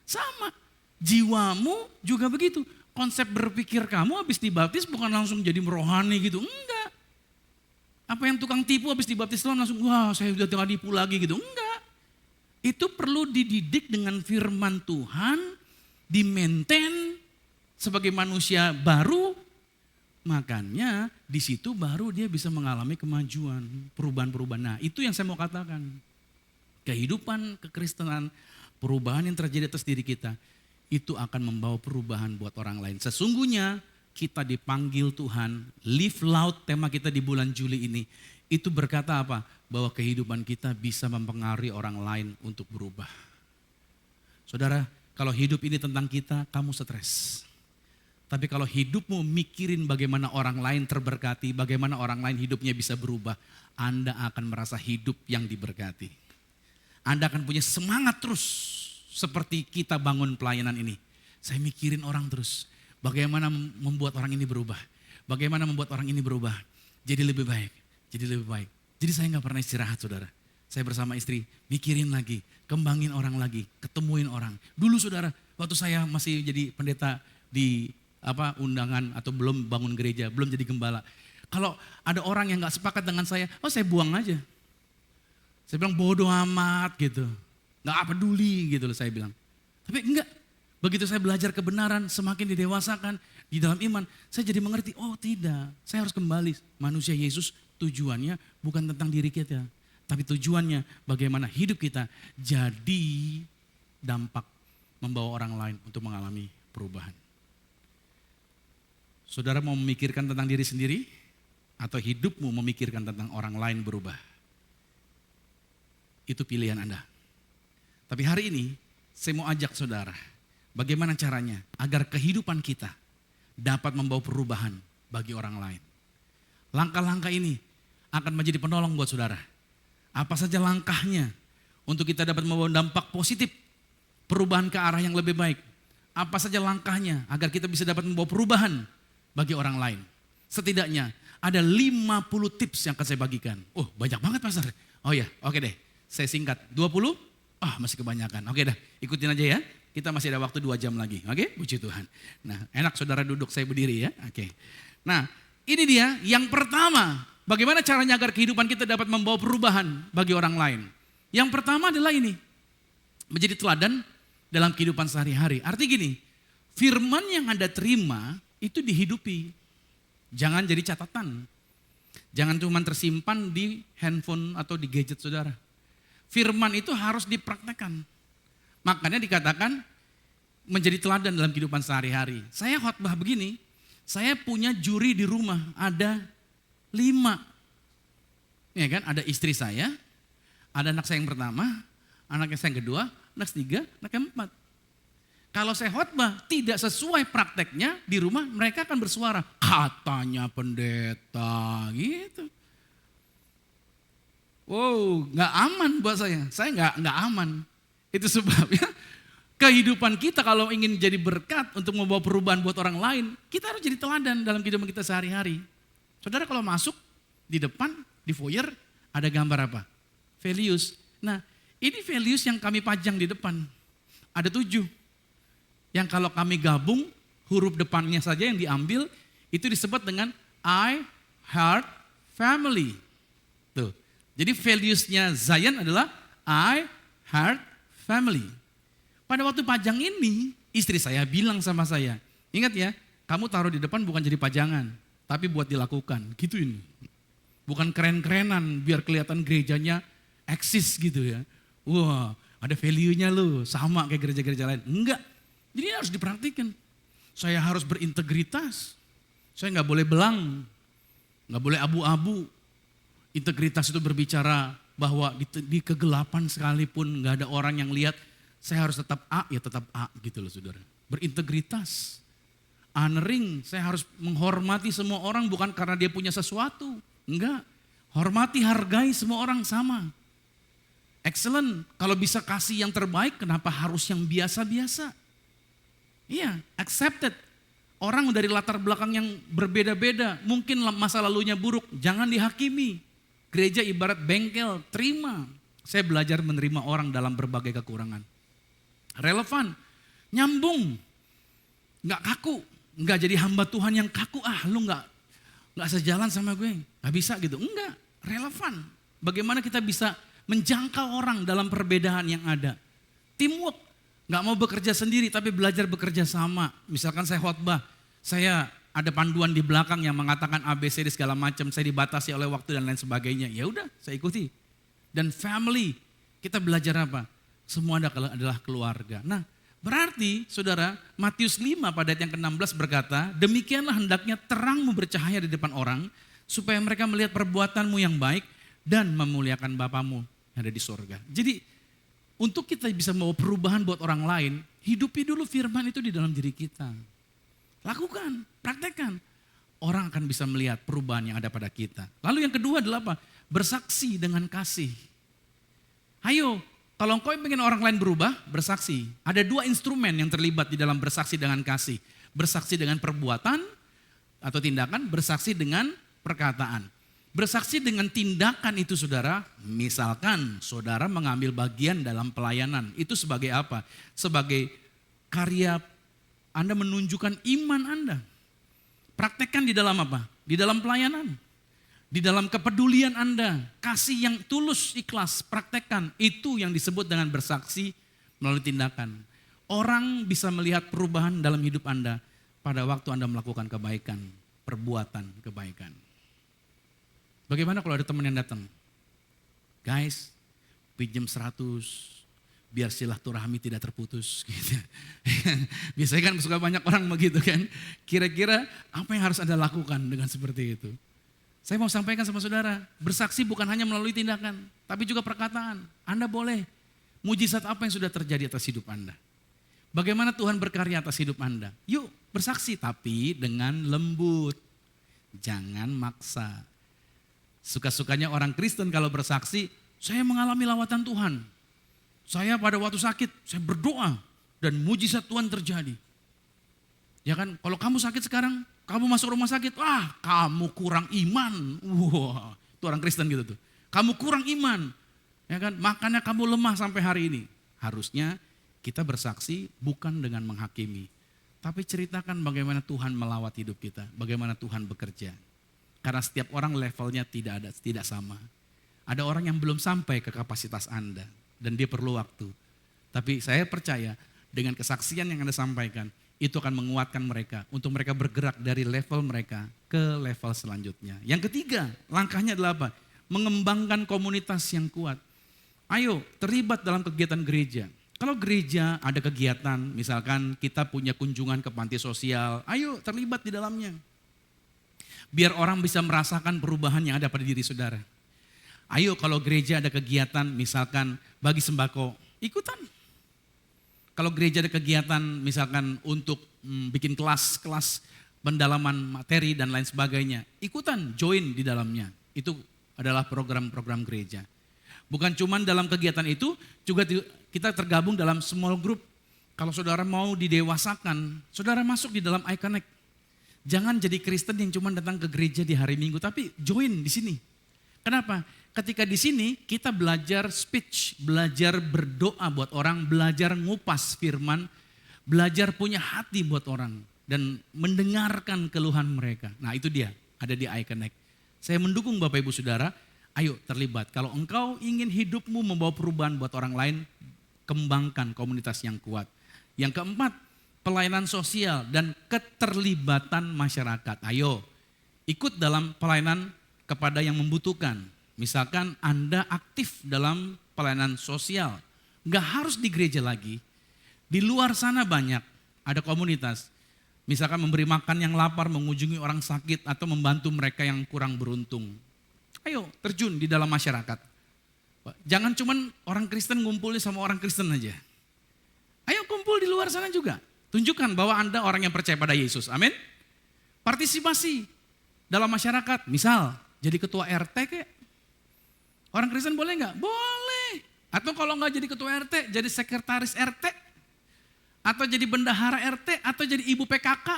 Sama, jiwamu juga begitu. Konsep berpikir kamu habis dibaptis bukan langsung jadi merohani gitu, enggak. Apa yang tukang tipu habis dibaptis Islam langsung, wah saya udah tinggal tipu lagi gitu, enggak. Itu perlu dididik dengan firman Tuhan, di-maintain sebagai manusia baru. Makanya di situ baru dia bisa mengalami kemajuan, perubahan-perubahan. Nah itu yang saya mau katakan. Kehidupan kekristenan, perubahan yang terjadi atas diri kita, itu akan membawa perubahan buat orang lain. Sesungguhnya kita dipanggil Tuhan, live loud tema kita di bulan Juli ini. Itu berkata apa? Bahwa kehidupan kita bisa mempengaruhi orang lain untuk berubah. Saudara, kalau hidup ini tentang kita, kamu stres. Tapi kalau hidupmu mikirin bagaimana orang lain terberkati, bagaimana orang lain hidupnya bisa berubah, Anda akan merasa hidup yang diberkati. Anda akan punya semangat terus. Seperti kita bangun pelayanan ini. Saya mikirin orang terus. Bagaimana membuat orang ini berubah. Bagaimana membuat orang ini berubah. Jadi lebih baik. Jadi saya gak pernah istirahat saudara. Saya bersama istri mikirin lagi. Kembangin orang lagi. Ketemuin orang. Dulu saudara, waktu saya masih jadi pendeta di undangan atau belum bangun gereja. Belum jadi gembala. Kalau ada orang yang gak sepakat dengan saya saya buang aja. Saya bilang bodoh amat gitu. Gak peduli gitu loh saya bilang. Tapi enggak, begitu saya belajar kebenaran, semakin didewasakan di dalam iman, saya jadi mengerti, oh tidak, saya harus kembali manusia Yesus tujuannya bukan tentang diri kita. Tapi tujuannya bagaimana hidup kita jadi dampak membawa orang lain untuk mengalami perubahan. Saudara mau memikirkan tentang diri sendiri atau hidupmu memikirkan tentang orang lain berubah? Itu pilihan Anda. Tapi hari ini saya mau ajak saudara, bagaimana caranya agar kehidupan kita dapat membawa perubahan bagi orang lain. Langkah-langkah ini akan menjadi penolong buat saudara. Apa saja langkahnya untuk kita dapat membawa dampak positif, perubahan ke arah yang lebih baik. Apa saja langkahnya agar kita bisa dapat membawa perubahan bagi orang lain. Setidaknya ada 50 tips yang akan saya bagikan. Oh, banyak banget Pastor. Oh ya, oke deh. Saya singkat. 20? Masih kebanyakan. Oke dah, ikutin aja ya. Kita masih ada waktu 2 jam lagi. Oke, puji Tuhan. Nah, enak saudara duduk, saya berdiri ya. Oke. Nah, ini dia yang pertama. Bagaimana caranya agar kehidupan kita dapat membawa perubahan bagi orang lain. Yang pertama adalah ini. Menjadi teladan dalam kehidupan sehari-hari. Artinya gini, firman yang Anda terima itu dihidupi. Jangan jadi catatan. Jangan cuma tersimpan di handphone atau di gadget saudara. Firman itu harus dipraktekkan. Makanya dikatakan menjadi teladan dalam kehidupan sehari-hari. Saya khotbah begini, saya punya juri di rumah, ada 5. Ya kan, ada istri saya, ada anak saya yang pertama, anak saya yang kedua, anak ketiga, anak yang keempat. Kalau saya khotbah tidak sesuai prakteknya di rumah, mereka akan bersuara, katanya pendeta gitu. Wow, gak aman buat saya gak aman. Itu sebabnya kehidupan kita kalau ingin jadi berkat untuk membawa perubahan buat orang lain, kita harus jadi teladan dalam kehidupan kita sehari-hari. Saudara kalau masuk di depan, di foyer, ada gambar apa? Values. Nah, ini values yang kami pajang di depan. Ada 7. Yang kalau kami gabung, huruf depannya saja yang diambil, itu disebut dengan I, Heart, Family. Tuh. Jadi values-nya Zion adalah I, Heart, Family. Pada waktu pajang ini, istri saya bilang sama saya, ingat ya, kamu taruh di depan bukan jadi pajangan, tapi buat dilakukan, gitu ini. Bukan keren-kerenan, biar kelihatan gerejanya eksis gitu ya. Wah, ada value-nya loh, sama kayak gereja-gereja lain. Enggak, jadi harus dipraktikan. Saya harus berintegritas, saya nggak boleh belang, nggak boleh abu-abu. Integritas itu berbicara bahwa di kegelapan sekalipun nggak ada orang yang lihat, saya harus tetap A, ya tetap A gitu loh saudara. Berintegritas, honoring, saya harus menghormati semua orang bukan karena dia punya sesuatu. Enggak, hormati, hargai semua orang sama. Excellent, kalau bisa kasih yang terbaik kenapa harus yang biasa-biasa? Iya, accepted. Orang dari latar belakang yang berbeda-beda, mungkin masa lalunya buruk, jangan dihakimi. Gereja ibarat bengkel, terima. Saya belajar menerima orang dalam berbagai kekurangan. Relevan, nyambung, nggak kaku, nggak jadi hamba Tuhan yang kaku. Lu nggak sejalan sama gue, nggak bisa gitu. Enggak, relevan. Bagaimana kita bisa menjangkau orang dalam perbedaan yang ada. Teamwork, nggak mau bekerja sendiri tapi belajar bekerja sama. Misalkan saya khotbah, saya ada panduan di belakang yang mengatakan ABCD segala macam, saya dibatasi oleh waktu dan lain sebagainya. Ya udah, saya ikuti. Dan family, kita belajar apa? Semua adalah keluarga. Nah, berarti saudara, Matius 5 pada ayat yang ke-16 berkata, demikianlah hendaknya terangmu bercahaya di depan orang, supaya mereka melihat perbuatanmu yang baik dan memuliakan Bapamu yang ada di sorga. Jadi, untuk kita bisa membawa perubahan buat orang lain, hidupi dulu firman itu di dalam diri kita. Lakukan, praktekkan. Orang akan bisa melihat perubahan yang ada pada kita. Lalu yang kedua adalah apa? Bersaksi dengan kasih. Ayo, kalau engkau ingin orang lain berubah, bersaksi. Ada 2 instrumen yang terlibat di dalam bersaksi dengan kasih. Bersaksi dengan perbuatan atau tindakan, bersaksi dengan perkataan. Bersaksi dengan tindakan itu saudara, misalkan saudara mengambil bagian dalam pelayanan. Itu sebagai apa? Sebagai karya Anda menunjukkan iman Anda. Praktekkan di dalam apa? Di dalam pelayanan. Di dalam kepedulian Anda. Kasih yang tulus, ikhlas, praktekkan. Itu yang disebut dengan bersaksi melalui tindakan. Orang bisa melihat perubahan dalam hidup Anda pada waktu Anda melakukan kebaikan. Perbuatan kebaikan. Bagaimana kalau ada teman yang datang? Guys, pinjam 100 biar silaturahmi tidak terputus gitu. Biasanya kan suka banyak orang begitu kan. Kira-kira apa yang harus Anda lakukan dengan seperti itu? Saya mau sampaikan sama saudara, bersaksi bukan hanya melalui tindakan, tapi juga perkataan. Anda boleh, mujizat apa yang sudah terjadi atas hidup Anda? Bagaimana Tuhan berkarya atas hidup Anda? Yuk bersaksi, tapi dengan lembut. Jangan maksa. Suka-sukanya orang Kristen kalau bersaksi, saya mengalami lawatan Tuhan. Saya pada waktu sakit, saya berdoa dan mujizat Tuhan terjadi. Ya kan, kalau kamu sakit sekarang, kamu masuk rumah sakit, wah kamu kurang iman. Wah, itu orang Kristen gitu tuh. Kamu kurang iman. Ya kan, makanya kamu lemah sampai hari ini. Harusnya kita bersaksi bukan dengan menghakimi, tapi ceritakan bagaimana Tuhan melawat hidup kita, bagaimana Tuhan bekerja. Karena setiap orang levelnya tidak sama. Ada orang yang belum sampai ke kapasitas Anda dan dia perlu waktu. Tapi saya percaya dengan kesaksian yang Anda sampaikan, itu akan menguatkan mereka untuk mereka bergerak dari level mereka ke level selanjutnya. Yang ketiga, langkahnya adalah apa? Mengembangkan komunitas yang kuat. Ayo terlibat dalam kegiatan gereja. Kalau gereja ada kegiatan, misalkan kita punya kunjungan ke panti sosial, ayo terlibat di dalamnya. Biar orang bisa merasakan perubahan yang ada pada diri saudara. Ayo kalau gereja ada kegiatan, misalkan bagi sembako, ikutan. Kalau gereja ada kegiatan misalkan untuk bikin kelas-kelas pendalaman materi dan lain sebagainya, ikutan, join di dalamnya. Itu adalah program-program gereja. Bukan cuma dalam kegiatan itu, juga kita tergabung dalam small group. Kalau saudara mau didewasakan, saudara masuk di dalam iConnect. Jangan jadi Kristen yang cuma datang ke gereja di hari Minggu, tapi join di sini. Kenapa? Ketika di sini kita belajar speech, belajar berdoa buat orang, belajar ngupas firman, belajar punya hati buat orang dan mendengarkan keluhan mereka. Nah itu dia, ada di iConnect. Saya mendukung Bapak Ibu Saudara, ayo terlibat. Kalau engkau ingin hidupmu membawa perubahan buat orang lain, kembangkan komunitas yang kuat. Yang keempat, pelayanan sosial dan keterlibatan masyarakat. Ayo ikut dalam pelayanan kepada yang membutuhkan. Misalkan Anda aktif dalam pelayanan sosial, gak harus di gereja lagi. Di luar sana banyak, ada komunitas. Misalkan memberi makan yang lapar, mengunjungi orang sakit, atau membantu mereka yang kurang beruntung. Ayo terjun di dalam masyarakat. Jangan cuman orang Kristen ngumpulnya sama orang Kristen aja. Ayo kumpul di luar sana juga. Tunjukkan bahwa Anda orang yang percaya pada Yesus, amin. Partisipasi dalam masyarakat, misal jadi ketua RT kayak. Orang Kristen boleh nggak? Boleh. Atau kalau nggak jadi ketua RT, jadi sekretaris RT. Atau jadi bendahara RT, atau jadi ibu PKK.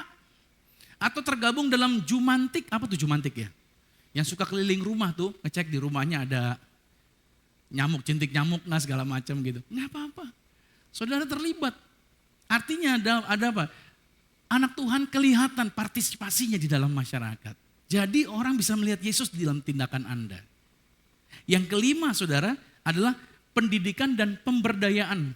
Atau tergabung dalam Jumantik. Apa tuh Jumantik ya? Yang suka keliling rumah tuh, ngecek di rumahnya ada nyamuk, cintik nyamuk, nah segala macam gitu. Nggak apa-apa. Saudara terlibat. Artinya ada apa? Anak Tuhan kelihatan partisipasinya di dalam masyarakat. Jadi orang bisa melihat Yesus di dalam tindakan Anda. Yang kelima saudara adalah pendidikan dan pemberdayaan.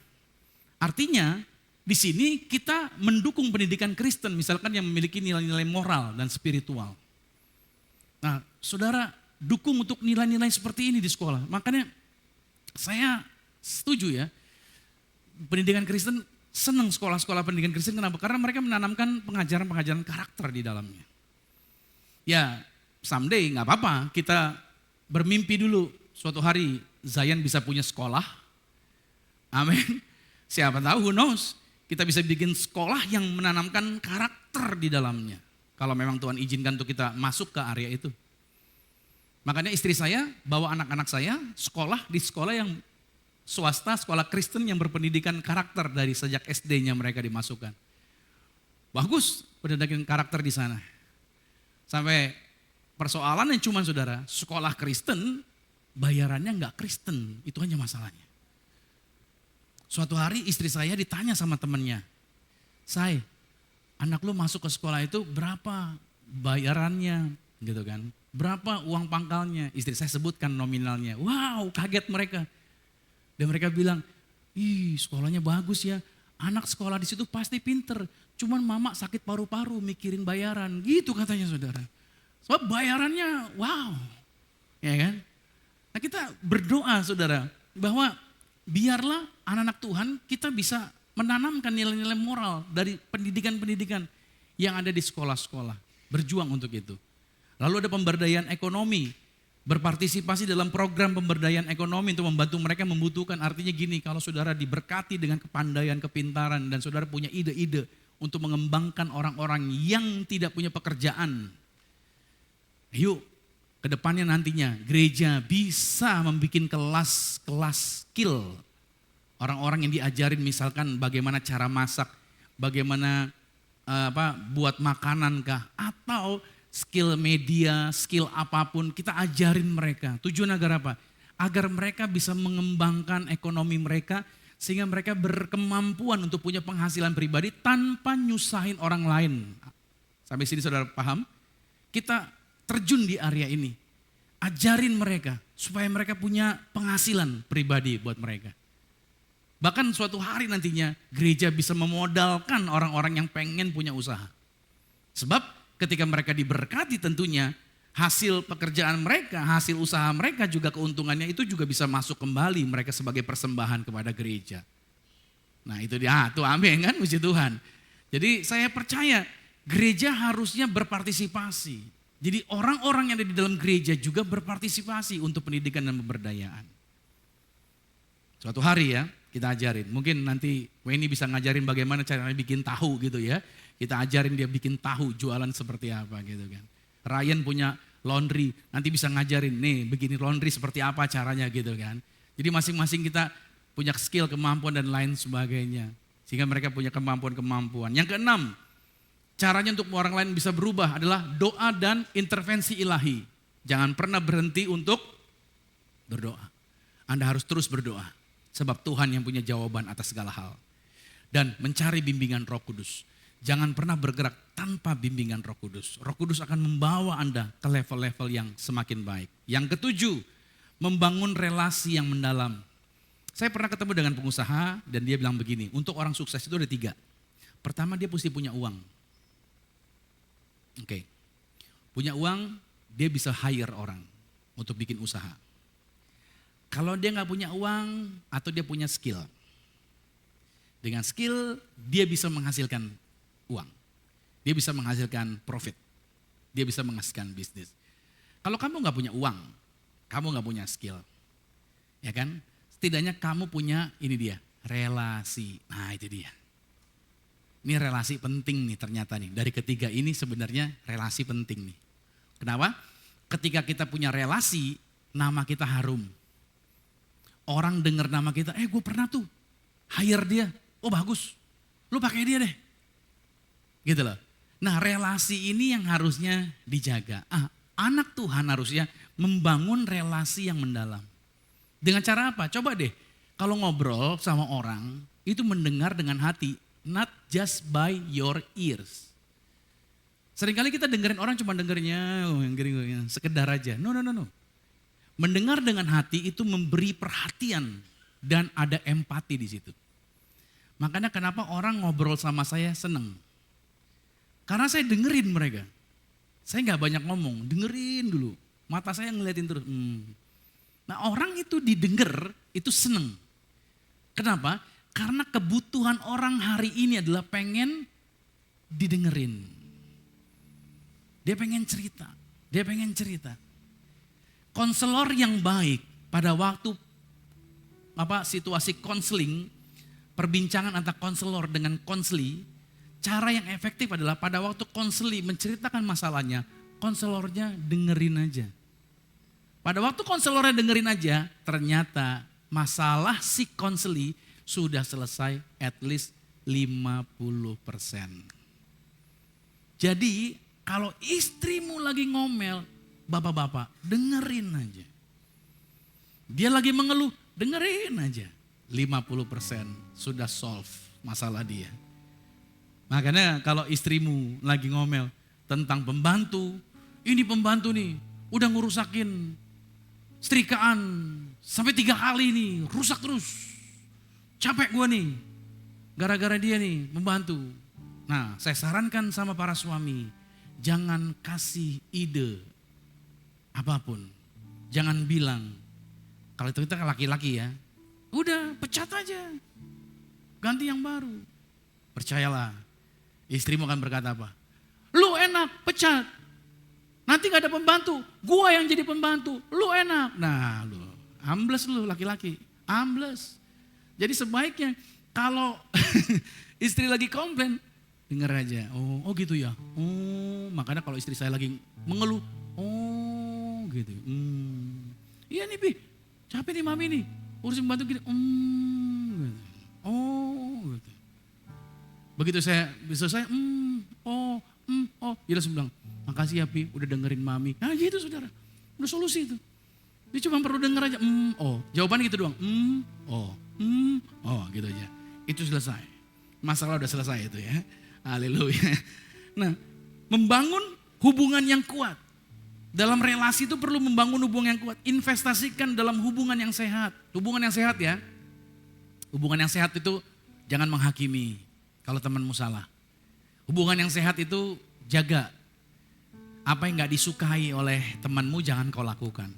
Artinya di sini kita mendukung pendidikan Kristen misalkan yang memiliki nilai-nilai moral dan spiritual. Nah saudara dukung untuk nilai-nilai seperti ini di sekolah. Makanya saya setuju ya, pendidikan Kristen senang sekolah-sekolah pendidikan Kristen. Kenapa? Karena mereka menanamkan pengajaran-pengajaran karakter di dalamnya. Ya someday gak apa-apa kita bermimpi dulu suatu hari Zion bisa punya sekolah. Amin. Siapa tahu, who knows. Kita bisa bikin sekolah yang menanamkan karakter di dalamnya. Kalau memang Tuhan izinkan untuk kita masuk ke area itu. Makanya istri saya bawa anak-anak saya sekolah di sekolah yang swasta, sekolah Kristen yang berpendidikan karakter dari sejak SD-nya mereka dimasukkan. Bagus pendidikan karakter di sana. Sampai persoalannya cuma saudara, sekolah Kristen bayarannya enggak Kristen, itu hanya masalahnya. Suatu hari istri saya ditanya sama temannya, "Say, anak lu masuk ke sekolah itu berapa bayarannya?" gitu kan. "Berapa uang pangkalnya?" Istri saya sebutkan nominalnya. Wow, kaget mereka. Dan mereka bilang, "Ih, sekolahnya bagus ya. Anak sekolah di situ pasti pinter. Cuman mama sakit paru-paru mikirin bayaran." Gitu katanya saudara. Sebab bayarannya wow. Ya kan? Nah kita berdoa saudara, bahwa biarlah anak-anak Tuhan kita bisa menanamkan nilai-nilai moral dari pendidikan-pendidikan yang ada di sekolah-sekolah. Berjuang untuk itu. Lalu ada pemberdayaan ekonomi, berpartisipasi dalam program pemberdayaan ekonomi untuk membantu mereka membutuhkan. Artinya gini, kalau saudara diberkati dengan kepandaian, kepintaran, dan saudara punya ide-ide untuk mengembangkan orang-orang yang tidak punya pekerjaan. Yuk, kedepannya nantinya gereja bisa membuat kelas-kelas skill. Orang-orang yang diajarin misalkan bagaimana cara masak, bagaimana buat makanan kah, atau skill media, skill apapun kita ajarin mereka. Tujuan agar apa? Agar mereka bisa mengembangkan ekonomi mereka sehingga mereka berkemampuan untuk punya penghasilan pribadi tanpa nyusahin orang lain. Sampai sini saudara paham? Kita terjun di area ini. Ajarin mereka supaya mereka punya penghasilan pribadi buat mereka. Bahkan suatu hari nantinya gereja bisa memodalkan orang-orang yang pengen punya usaha. Sebab ketika mereka diberkati tentunya hasil pekerjaan mereka, hasil usaha mereka juga keuntungannya itu juga bisa masuk kembali mereka sebagai persembahan kepada gereja. Nah itu dia, tuh amin kan, puji Tuhan. Jadi saya percaya gereja harusnya berpartisipasi. Jadi orang-orang yang ada di dalam gereja juga berpartisipasi untuk pendidikan dan pemberdayaan. Suatu hari ya kita ajarin, mungkin nanti Weni bisa ngajarin bagaimana caranya bikin tahu gitu ya. Kita ajarin dia bikin tahu, jualan seperti apa gitu kan. Ryan punya laundry, nanti bisa ngajarin nih begini laundry seperti apa caranya gitu kan. Jadi masing-masing kita punya skill, kemampuan dan lain sebagainya. Sehingga mereka punya kemampuan-kemampuan. Yang keenam, caranya untuk orang lain bisa berubah adalah doa dan intervensi ilahi. Jangan pernah berhenti untuk berdoa. Anda harus terus berdoa. Sebab Tuhan yang punya jawaban atas segala hal. Dan mencari bimbingan Roh Kudus. Jangan pernah bergerak tanpa bimbingan Roh Kudus. Roh Kudus akan membawa Anda ke level-level yang semakin baik. Yang ketujuh, membangun relasi yang mendalam. Saya pernah ketemu dengan pengusaha dan dia bilang begini, untuk orang sukses itu ada 3. Pertama dia mesti punya uang. Oke. Punya uang, dia bisa hire orang untuk bikin usaha. Kalau dia nggak punya uang atau dia punya skill. Dengan skill dia bisa menghasilkan uang. Dia bisa menghasilkan profit. Dia bisa menghasilkan bisnis. Kalau kamu nggak punya uang, kamu nggak punya skill. Ya kan? Setidaknya kamu punya ini dia, relasi. Nah itu dia. Ini relasi penting nih ternyata nih. Dari ketiga ini sebenarnya relasi penting nih. Kenapa? Ketika kita punya relasi, nama kita harum. Orang dengar nama kita, gue pernah tuh hire dia. Oh bagus, lu pakai dia deh. Gitu loh. Nah relasi ini yang harusnya dijaga. Anak Tuhan harusnya membangun relasi yang mendalam. Dengan cara apa? Coba deh, kalau ngobrol sama orang, itu mendengar dengan hati. Not just by your ears. Seringkali kita dengerin orang cuma dengernya, sekedar aja. No. Mendengar dengan hati itu memberi perhatian dan ada empati di situ. Makanya kenapa orang ngobrol sama saya seneng. Karena saya dengerin mereka. Saya gak banyak ngomong, dengerin dulu. Mata saya ngeliatin terus. Nah orang itu didengar, itu seneng. Kenapa? Karena kebutuhan orang hari ini adalah pengen didengerin. Dia pengen cerita. Konselor yang baik pada waktu situasi konseling, perbincangan antara konselor dengan konseli, cara yang efektif adalah pada waktu konseli menceritakan masalahnya, konselornya dengerin aja. Pada waktu konselornya dengerin aja, ternyata masalah si konseli sudah selesai at least 50%. Jadi kalau istrimu lagi ngomel, bapak-bapak dengerin aja. Dia lagi mengeluh, dengerin aja. 50% sudah solve masalah dia. Makanya kalau istrimu lagi ngomel tentang pembantu, ini pembantu nih udah ngerusakin setrikaan sampai 3 kali nih, rusak terus. Capek gue nih, gara-gara dia nih pembantu. Nah saya sarankan sama para suami, jangan kasih ide apapun. Jangan bilang, kalau itu kita laki-laki ya, udah pecat aja, ganti yang baru. Percayalah, istrimu akan berkata apa? Lu enak, pecat. Nanti gak ada pembantu, gua yang jadi pembantu, lu enak. Nah lu, ambles lu laki-laki, ambles. Jadi sebaiknya kalau istri lagi komplain, denger aja, oh gitu ya. Oh, makanya kalau istri saya lagi mengeluh, oh gitu. Iya nih Pi, capek nih mami nih, urusin pembantu gini. Gitu. Oh gitu. Begitu saya selesai, dia langsung bilang, makasih ya Pi, udah dengerin mami. Nah gitu saudara, udah solusi itu. Dia cuma perlu denger aja, jawabannya gitu doang, gitu aja. Itu selesai, masalah udah selesai itu ya, haleluya. Nah, membangun hubungan yang kuat. Dalam relasi itu perlu membangun hubungan yang kuat. Investasikan dalam hubungan yang sehat. Hubungan yang sehat ya, hubungan yang sehat itu jangan menghakimi kalau temanmu salah. Hubungan yang sehat itu jaga. Apa yang gak disukai oleh temanmu jangan kau lakukan.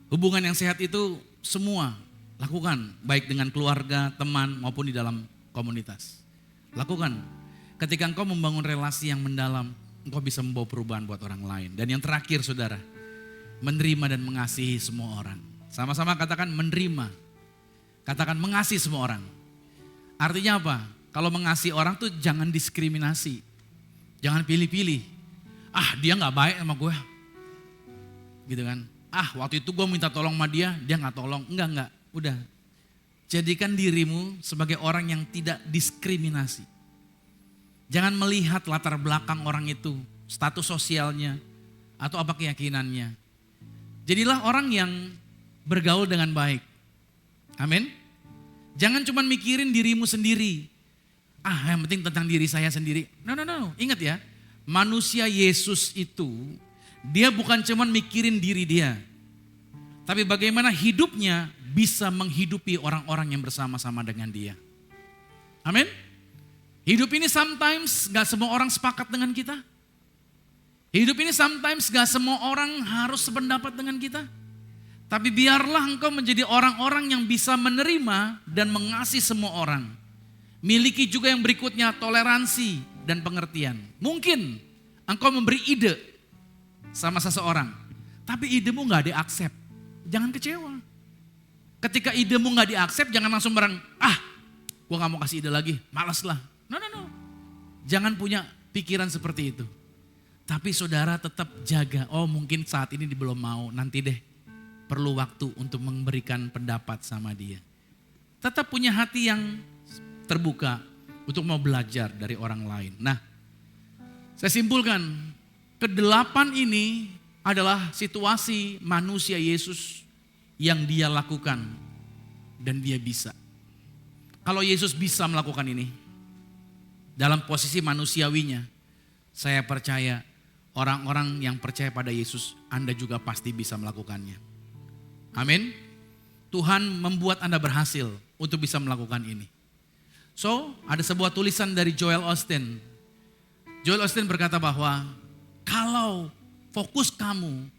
Hubungan yang sehat itu semua lakukan. Baik dengan keluarga, teman maupun di dalam komunitas. Lakukan. Ketika engkau membangun relasi yang mendalam, engkau bisa membawa perubahan buat orang lain. Dan yang terakhir saudara, menerima dan mengasihi semua orang. Sama-sama katakan menerima. Katakan mengasihi semua orang. Artinya apa? Kalau mengasihi orang tuh jangan diskriminasi. Jangan pilih-pilih. Dia gak baik sama gue. Gitu kan. Waktu itu gue minta tolong sama dia gak tolong. Enggak. Udah. Jadikan dirimu sebagai orang yang tidak diskriminasi. Jangan melihat latar belakang orang itu. Status sosialnya. Atau apa keyakinannya. Jadilah orang yang bergaul dengan baik. Amin. Jangan cuma mikirin dirimu sendiri. Yang penting tentang diri saya sendiri. No. Ingat ya. Manusia Yesus itu, dia bukan cuma mikirin diri dia. Tapi bagaimana hidupnya bisa menghidupi orang-orang yang bersama-sama dengan dia. Amin. Hidup ini sometimes gak semua orang sepakat dengan kita. Hidup ini sometimes gak semua orang harus sependapat dengan kita. Tapi biarlah engkau menjadi orang-orang yang bisa menerima dan mengasihi semua orang. Miliki juga yang berikutnya, toleransi dan pengertian. Mungkin engkau memberi ide sama seseorang, tapi idemu gak diaksep. Jangan kecewa. Ketika idemu gak diaksep, jangan langsung gue gak mau kasih ide lagi, malas lah. No. Jangan punya pikiran seperti itu. Tapi saudara tetap jaga, mungkin saat ini belum mau, nanti deh. Perlu waktu untuk memberikan pendapat sama dia. Tetap punya hati yang terbuka untuk mau belajar dari orang lain. Nah, saya simpulkan, kedelapan ini adalah situasi manusia Yesus yang dia lakukan dan dia bisa. Kalau Yesus bisa melakukan ini, dalam posisi manusiawinya, saya percaya orang-orang yang percaya pada Yesus, Anda juga pasti bisa melakukannya. Amin. Tuhan membuat Anda berhasil untuk bisa melakukan ini. So, ada sebuah tulisan dari Joel Osteen. Joel Osteen berkata bahwa kalau fokus kamu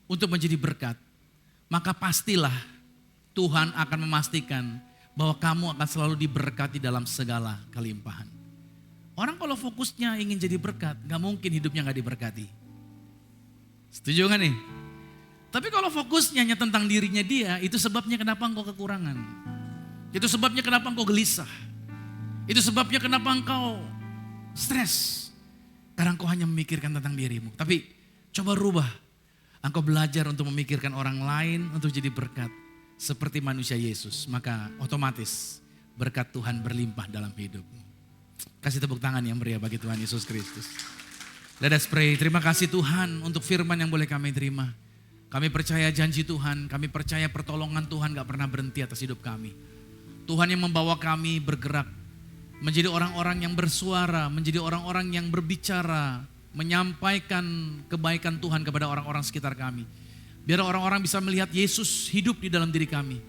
untuk menjadi berkat, maka pastilah Tuhan akan memastikan bahwa kamu akan selalu diberkati dalam segala kelimpahan. Orang kalau fokusnya ingin jadi berkat, gak mungkin hidupnya gak diberkati. Setuju gak nih? Tapi kalau fokusnya hanya tentang dirinya dia, itu sebabnya kenapa engkau kekurangan. Itu sebabnya kenapa engkau gelisah. Itu sebabnya kenapa engkau stres. Karena engkau hanya memikirkan tentang dirimu. Tapi coba rubah. Engkau belajar untuk memikirkan orang lain untuk jadi berkat. Seperti manusia Yesus. Maka otomatis berkat Tuhan berlimpah dalam hidupmu. Kasih tepuk tangan yang meriah bagi Tuhan Yesus Kristus. Let us pray. Terima kasih Tuhan untuk firman yang boleh kami terima. Kami percaya janji Tuhan, kami percaya pertolongan Tuhan gak pernah berhenti atas hidup kami. Tuhan yang membawa kami bergerak, menjadi orang-orang yang bersuara, menjadi orang-orang yang berbicara, menyampaikan kebaikan Tuhan kepada orang-orang sekitar kami. Biar orang-orang bisa melihat Yesus hidup di dalam diri kami.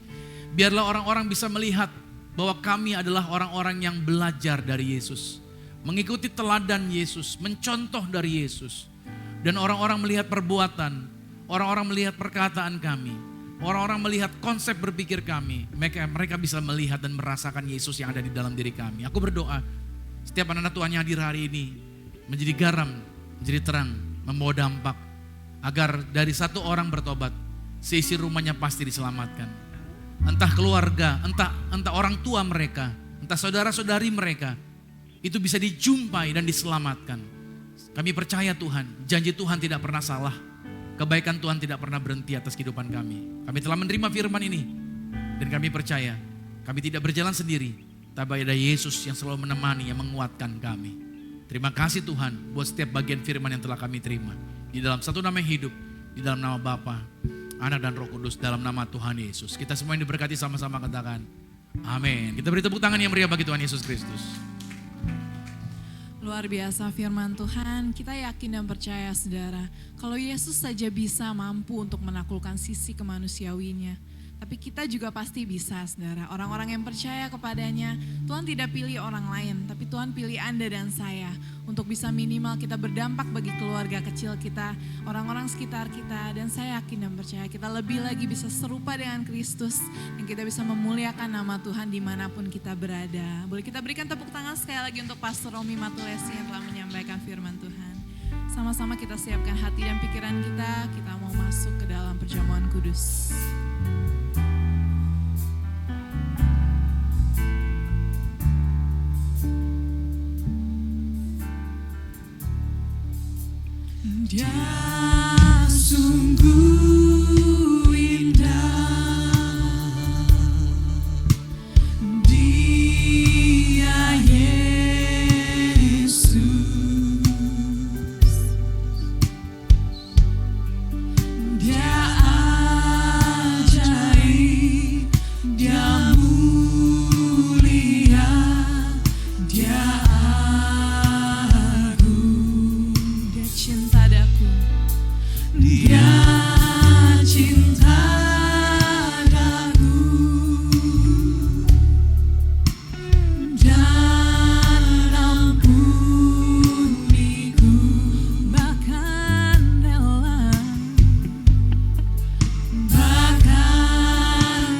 Biarlah orang-orang bisa melihat bahwa kami adalah orang-orang yang belajar dari Yesus. Mengikuti teladan Yesus, mencontoh dari Yesus. Dan orang-orang melihat perbuatan, Orang-orang melihat perkataan kami. Orang-orang melihat konsep berpikir kami. Mereka bisa melihat dan merasakan Yesus yang ada di dalam diri kami. Aku berdoa setiap anak-anak Tuhan yang hadir hari ini menjadi garam, menjadi terang, membawa dampak. Agar dari satu orang bertobat, seisi rumahnya pasti diselamatkan. Entah keluarga, entah orang tua mereka, entah saudara-saudari mereka, itu bisa dijumpai dan diselamatkan. Kami percaya Tuhan, janji Tuhan tidak pernah salah. Kebaikan Tuhan tidak pernah berhenti atas kehidupan kami. Kami telah menerima firman ini. Dan kami percaya, kami tidak berjalan sendiri. Tapi ada Yesus yang selalu menemani, yang menguatkan kami. Terima kasih Tuhan buat setiap bagian firman yang telah kami terima. Di dalam satu nama yang hidup, di dalam nama Bapa, Anak dan Roh Kudus, dalam nama Tuhan Yesus. Kita semua yang diberkati sama-sama katakan, amin. Kita beri tepuk tangan yang meriah bagi Tuhan Yesus Kristus. Luar biasa firman Tuhan, kita yakin dan percaya saudara, kalau Yesus saja bisa mampu untuk menaklukkan sisi kemanusiawinya, tapi kita juga pasti bisa saudara. Orang-orang yang percaya kepadanya, Tuhan tidak pilih orang lain, tapi Tuhan pilih Anda dan saya untuk bisa minimal kita berdampak bagi keluarga kecil kita, orang-orang sekitar kita, dan saya yakin dan percaya kita lebih lagi bisa serupa dengan Kristus dan kita bisa memuliakan nama Tuhan dimanapun kita berada. Boleh kita berikan tepuk tangan sekali lagi untuk Pastor Romi Matulesi yang telah menyampaikan firman Tuhan. Sama-sama kita siapkan hati dan pikiran kita mau masuk ke dalam perjamuan kudus. Dia sungguh indah, Dia Yesus, Dia ajaib, Dia mulia, Dia agung, Dia cinta daku. Dia cinta daku dan ampuniku, bahkan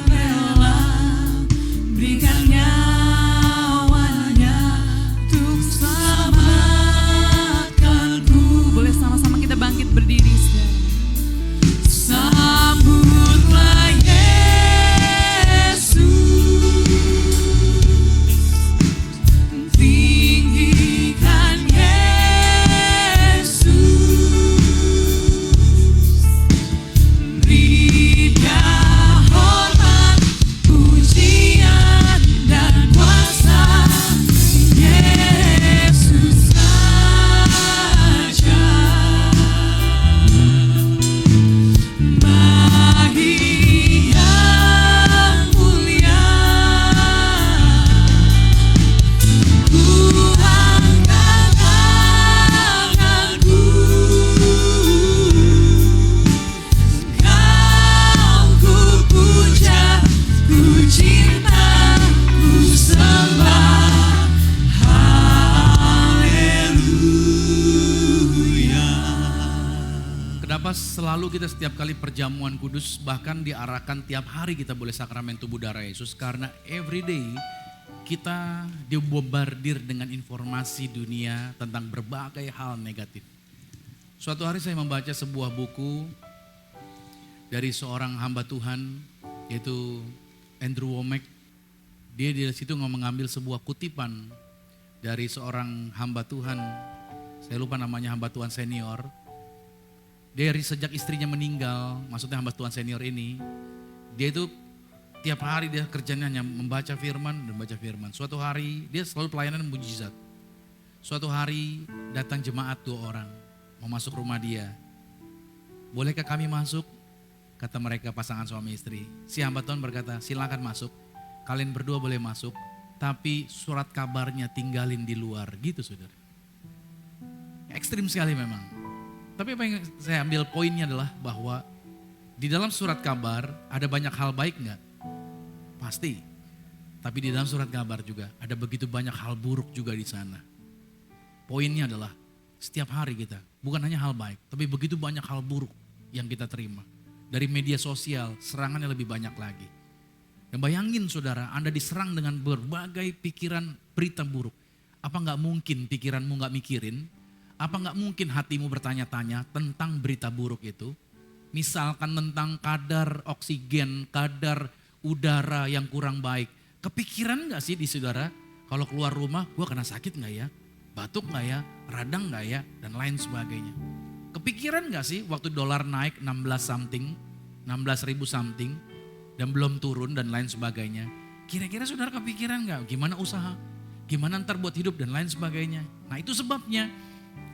rela berikan nyawanya untuk selamatkanku. Boleh sama-sama kita bangkit berdiri. Sambutlah Yesus, tinggikan Yesus, beri Dia hormat, pujian dan kuasa. Yesus saja. Kenapa selalu kita setiap kali perjamuan kudus, bahkan diarahkan tiap hari kita boleh sakramen tubuh darah Yesus? Karena everyday kita dibombardir dengan informasi dunia tentang berbagai hal negatif. Suatu hari saya membaca sebuah buku dari seorang hamba Tuhan, yaitu Andrew Wommack. Dia di situ mengambil sebuah kutipan dari seorang hamba Tuhan, saya lupa namanya, hamba Tuhan senior. Dari sejak istrinya meninggal, maksudnya hamba Tuhan senior ini, dia itu tiap hari dia kerjanya hanya membaca firman dan baca firman. Suatu hari dia selalu pelayanan mujizat. Suatu hari datang jemaat 2 orang, mau masuk rumah dia. Bolehkah kami masuk? Kata mereka pasangan suami istri. Si hamba Tuhan berkata, silakan masuk. Kalian berdua boleh masuk, tapi surat kabarnya tinggalin di luar. Gitu saudara. Ekstrim sekali memang. Tapi apa yang saya ambil poinnya adalah bahwa di dalam surat kabar ada banyak hal baik enggak? Pasti. Tapi di dalam surat kabar juga ada begitu banyak hal buruk juga di sana. Poinnya adalah setiap hari kita, bukan hanya hal baik, tapi begitu banyak hal buruk yang kita terima. Dari media sosial, serangannya lebih banyak lagi. Dan bayangin saudara, Anda diserang dengan berbagai pikiran berita buruk. Apa gak mungkin pikiranmu gak mikirin? Apa gak mungkin hatimu bertanya-tanya tentang berita buruk itu? Misalkan tentang kadar oksigen, kadar udara yang kurang baik. Kepikiran gak sih di saudara, kalau keluar rumah, gue kena sakit gak ya? Batuk gak ya? Radang gak ya? Dan lain sebagainya. Kepikiran gak sih waktu dolar naik 16 ribu something, dan belum turun dan lain sebagainya. Kira-kira saudara kepikiran gak gimana usaha? Gimana ntar buat hidup dan lain sebagainya. Nah itu sebabnya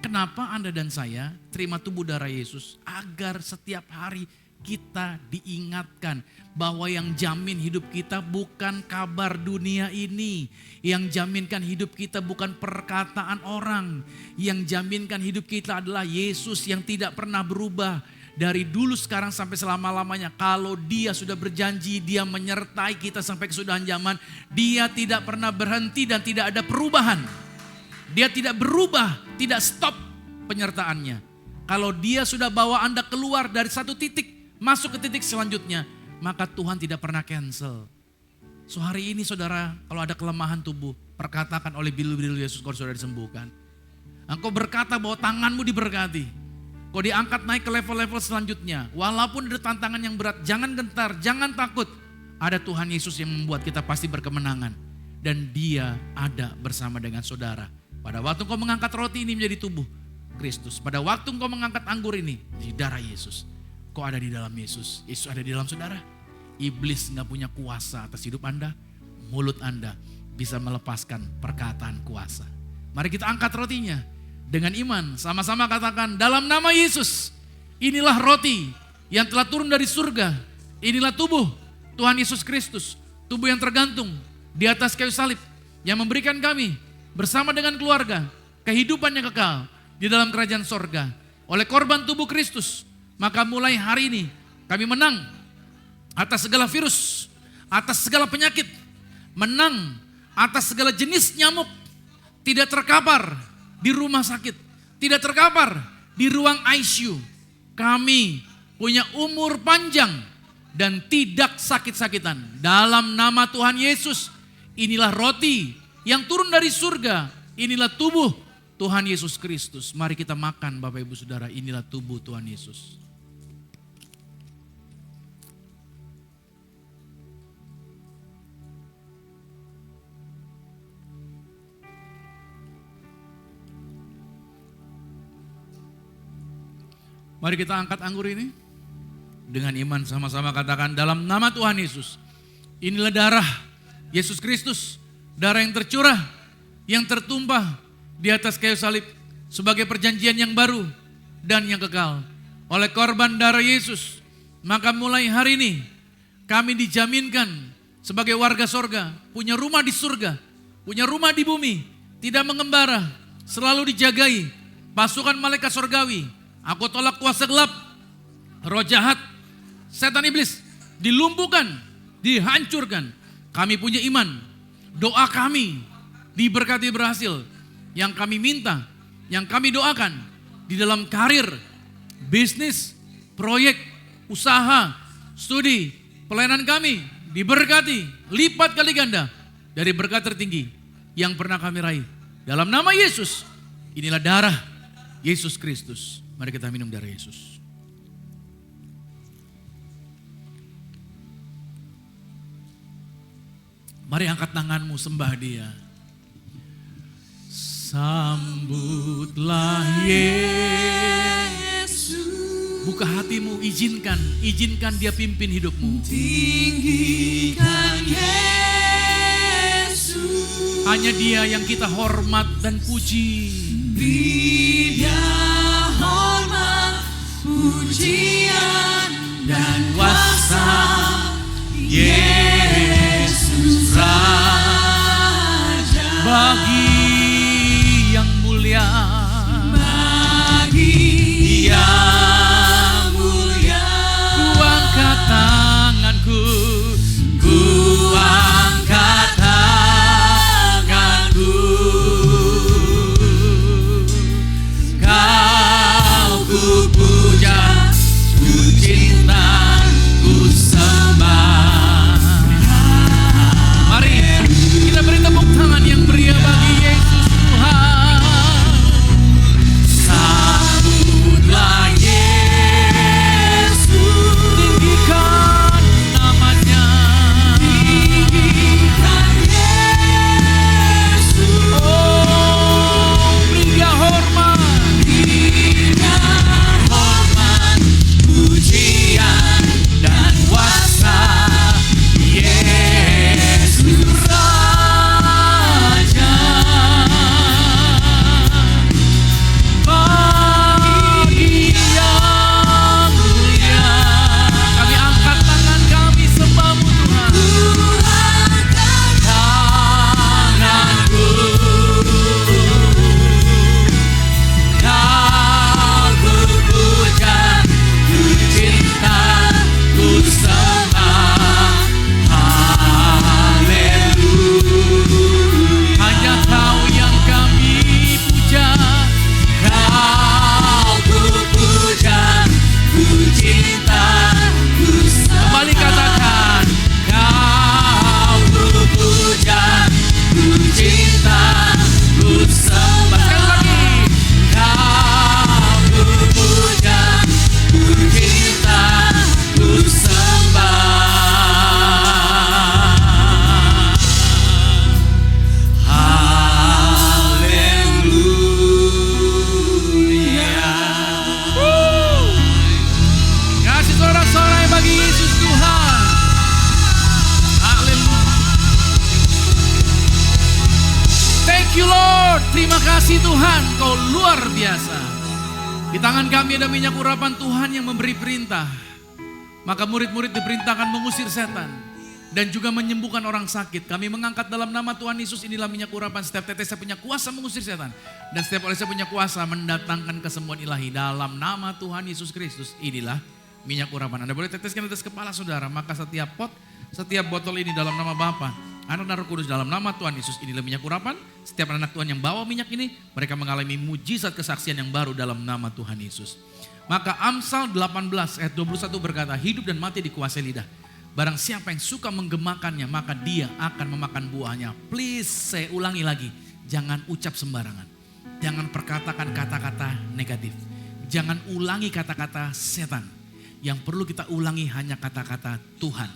kenapa Anda dan saya terima tubuh darah Yesus. Agar setiap hari kita diingatkan bahwa yang jamin hidup kita bukan kabar dunia ini. Yang jaminkan hidup kita bukan perkataan orang. Yang jaminkan hidup kita adalah Yesus yang tidak pernah berubah. Dari dulu sekarang sampai selama-lamanya. Kalau dia sudah berjanji, dia menyertai kita sampai kesudahan zaman. Dia tidak pernah berhenti dan tidak ada perubahan. Dia tidak berubah, tidak stop penyertaannya. Kalau dia sudah bawa Anda keluar dari satu titik, masuk ke titik selanjutnya, maka Tuhan tidak pernah cancel. So hari ini saudara, kalau ada kelemahan tubuh, perkatakan oleh bilu-bilu Yesus kalau saudara disembuhkan. Engkau berkata bahwa tanganmu diberkati. Kau diangkat naik ke level-level selanjutnya. Walaupun ada tantangan yang berat, jangan gentar, jangan takut. Ada Tuhan Yesus yang membuat kita pasti berkemenangan. Dan dia ada bersama dengan saudara. Pada waktu kau mengangkat roti ini menjadi tubuh Kristus. Pada waktu kau mengangkat anggur ini di darah Yesus. Kau ada di dalam Yesus. Yesus ada di dalam saudara. Iblis gak punya kuasa atas hidup Anda. Mulut Anda bisa melepaskan perkataan kuasa. Mari kita angkat rotinya. Dengan iman, sama-sama katakan, dalam nama Yesus, inilah roti yang telah turun dari surga. Inilah tubuh Tuhan Yesus Kristus, tubuh yang tergantung di atas kayu salib, yang memberikan kami bersama dengan keluarga, kehidupan yang kekal di dalam kerajaan sorga. Oleh korban tubuh Kristus, maka mulai hari ini kami menang atas segala virus, atas segala penyakit, menang atas segala jenis nyamuk, tidak terkapar di rumah sakit, tidak terkapar di ruang ICU. Kami punya umur panjang dan tidak sakit-sakitan. Dalam nama Tuhan Yesus, inilah roti yang turun dari surga. Inilah tubuh Tuhan Yesus Kristus. Mari kita makan Bapak Ibu Saudara, inilah tubuh Tuhan Yesus. Mari kita angkat anggur ini. Dengan iman sama-sama katakan dalam nama Tuhan Yesus. Inilah darah Yesus Kristus. Darah yang tercurah, yang tertumpah di atas kayu salib. Sebagai perjanjian yang baru dan yang kekal. Oleh korban darah Yesus. Maka mulai hari ini kami dijaminkan sebagai warga sorga. Punya rumah di surga. Punya rumah di bumi. Tidak mengembara. Selalu dijagai. Pasukan malaikat sorgawi. Aku tolak kuasa gelap, roh jahat, setan iblis, dilumpuhkan, dihancurkan. Kami punya iman, doa kami diberkati berhasil. Yang kami minta, yang kami doakan di dalam karir, bisnis, proyek, usaha, studi, pelayanan kami diberkati lipat kali ganda dari berkat tertinggi yang pernah kami raih. Dalam nama Yesus, inilah darah Yesus Kristus. Mari kita minum darah Yesus. Mari angkat tanganmu, sembah dia. Sambutlah Yesus. Buka hatimu, izinkan dia pimpin hidupmu. Tinggikan Yesus. Hanya dia yang kita hormat dan puji. Dia hormat, pujian dan kuasa. Yesus Raja. Bagi yang mulia, bagi yang mulia. Ku angkat tanganku, ku angkat tanganku. Kau ku puja, ku you Lord. Terima kasih Tuhan, Kau luar biasa. Di tangan kami ada minyak urapan Tuhan yang memberi perintah. Maka murid-murid diperintahkan mengusir setan dan juga menyembuhkan orang sakit. Kami mengangkat dalam nama Tuhan Yesus, inilah minyak urapan. Setiap tetesnya punya kuasa mengusir setan. Dan setiap olesnya punya kuasa mendatangkan kesembuhan ilahi. Dalam nama Tuhan Yesus Kristus, inilah minyak urapan. Anda boleh teteskan atas kepala saudara. Maka setiap pot, setiap botol ini dalam nama Bapa, Anak dan Roh Kudus, dalam nama Tuhan Yesus, inilah minyak urapan. Setiap anak Tuhan yang bawa minyak ini, mereka mengalami mujizat kesaksian yang baru dalam nama Tuhan Yesus. Maka Amsal 18 ayat 21 berkata, hidup dan mati dikuasai lidah. Barang siapa yang suka menggemakannya, maka dia akan memakan buahnya. Please, saya ulangi lagi. Jangan ucap sembarangan. Jangan perkatakan kata-kata negatif. Jangan ulangi kata-kata setan. Yang perlu kita ulangi hanya kata-kata Tuhan.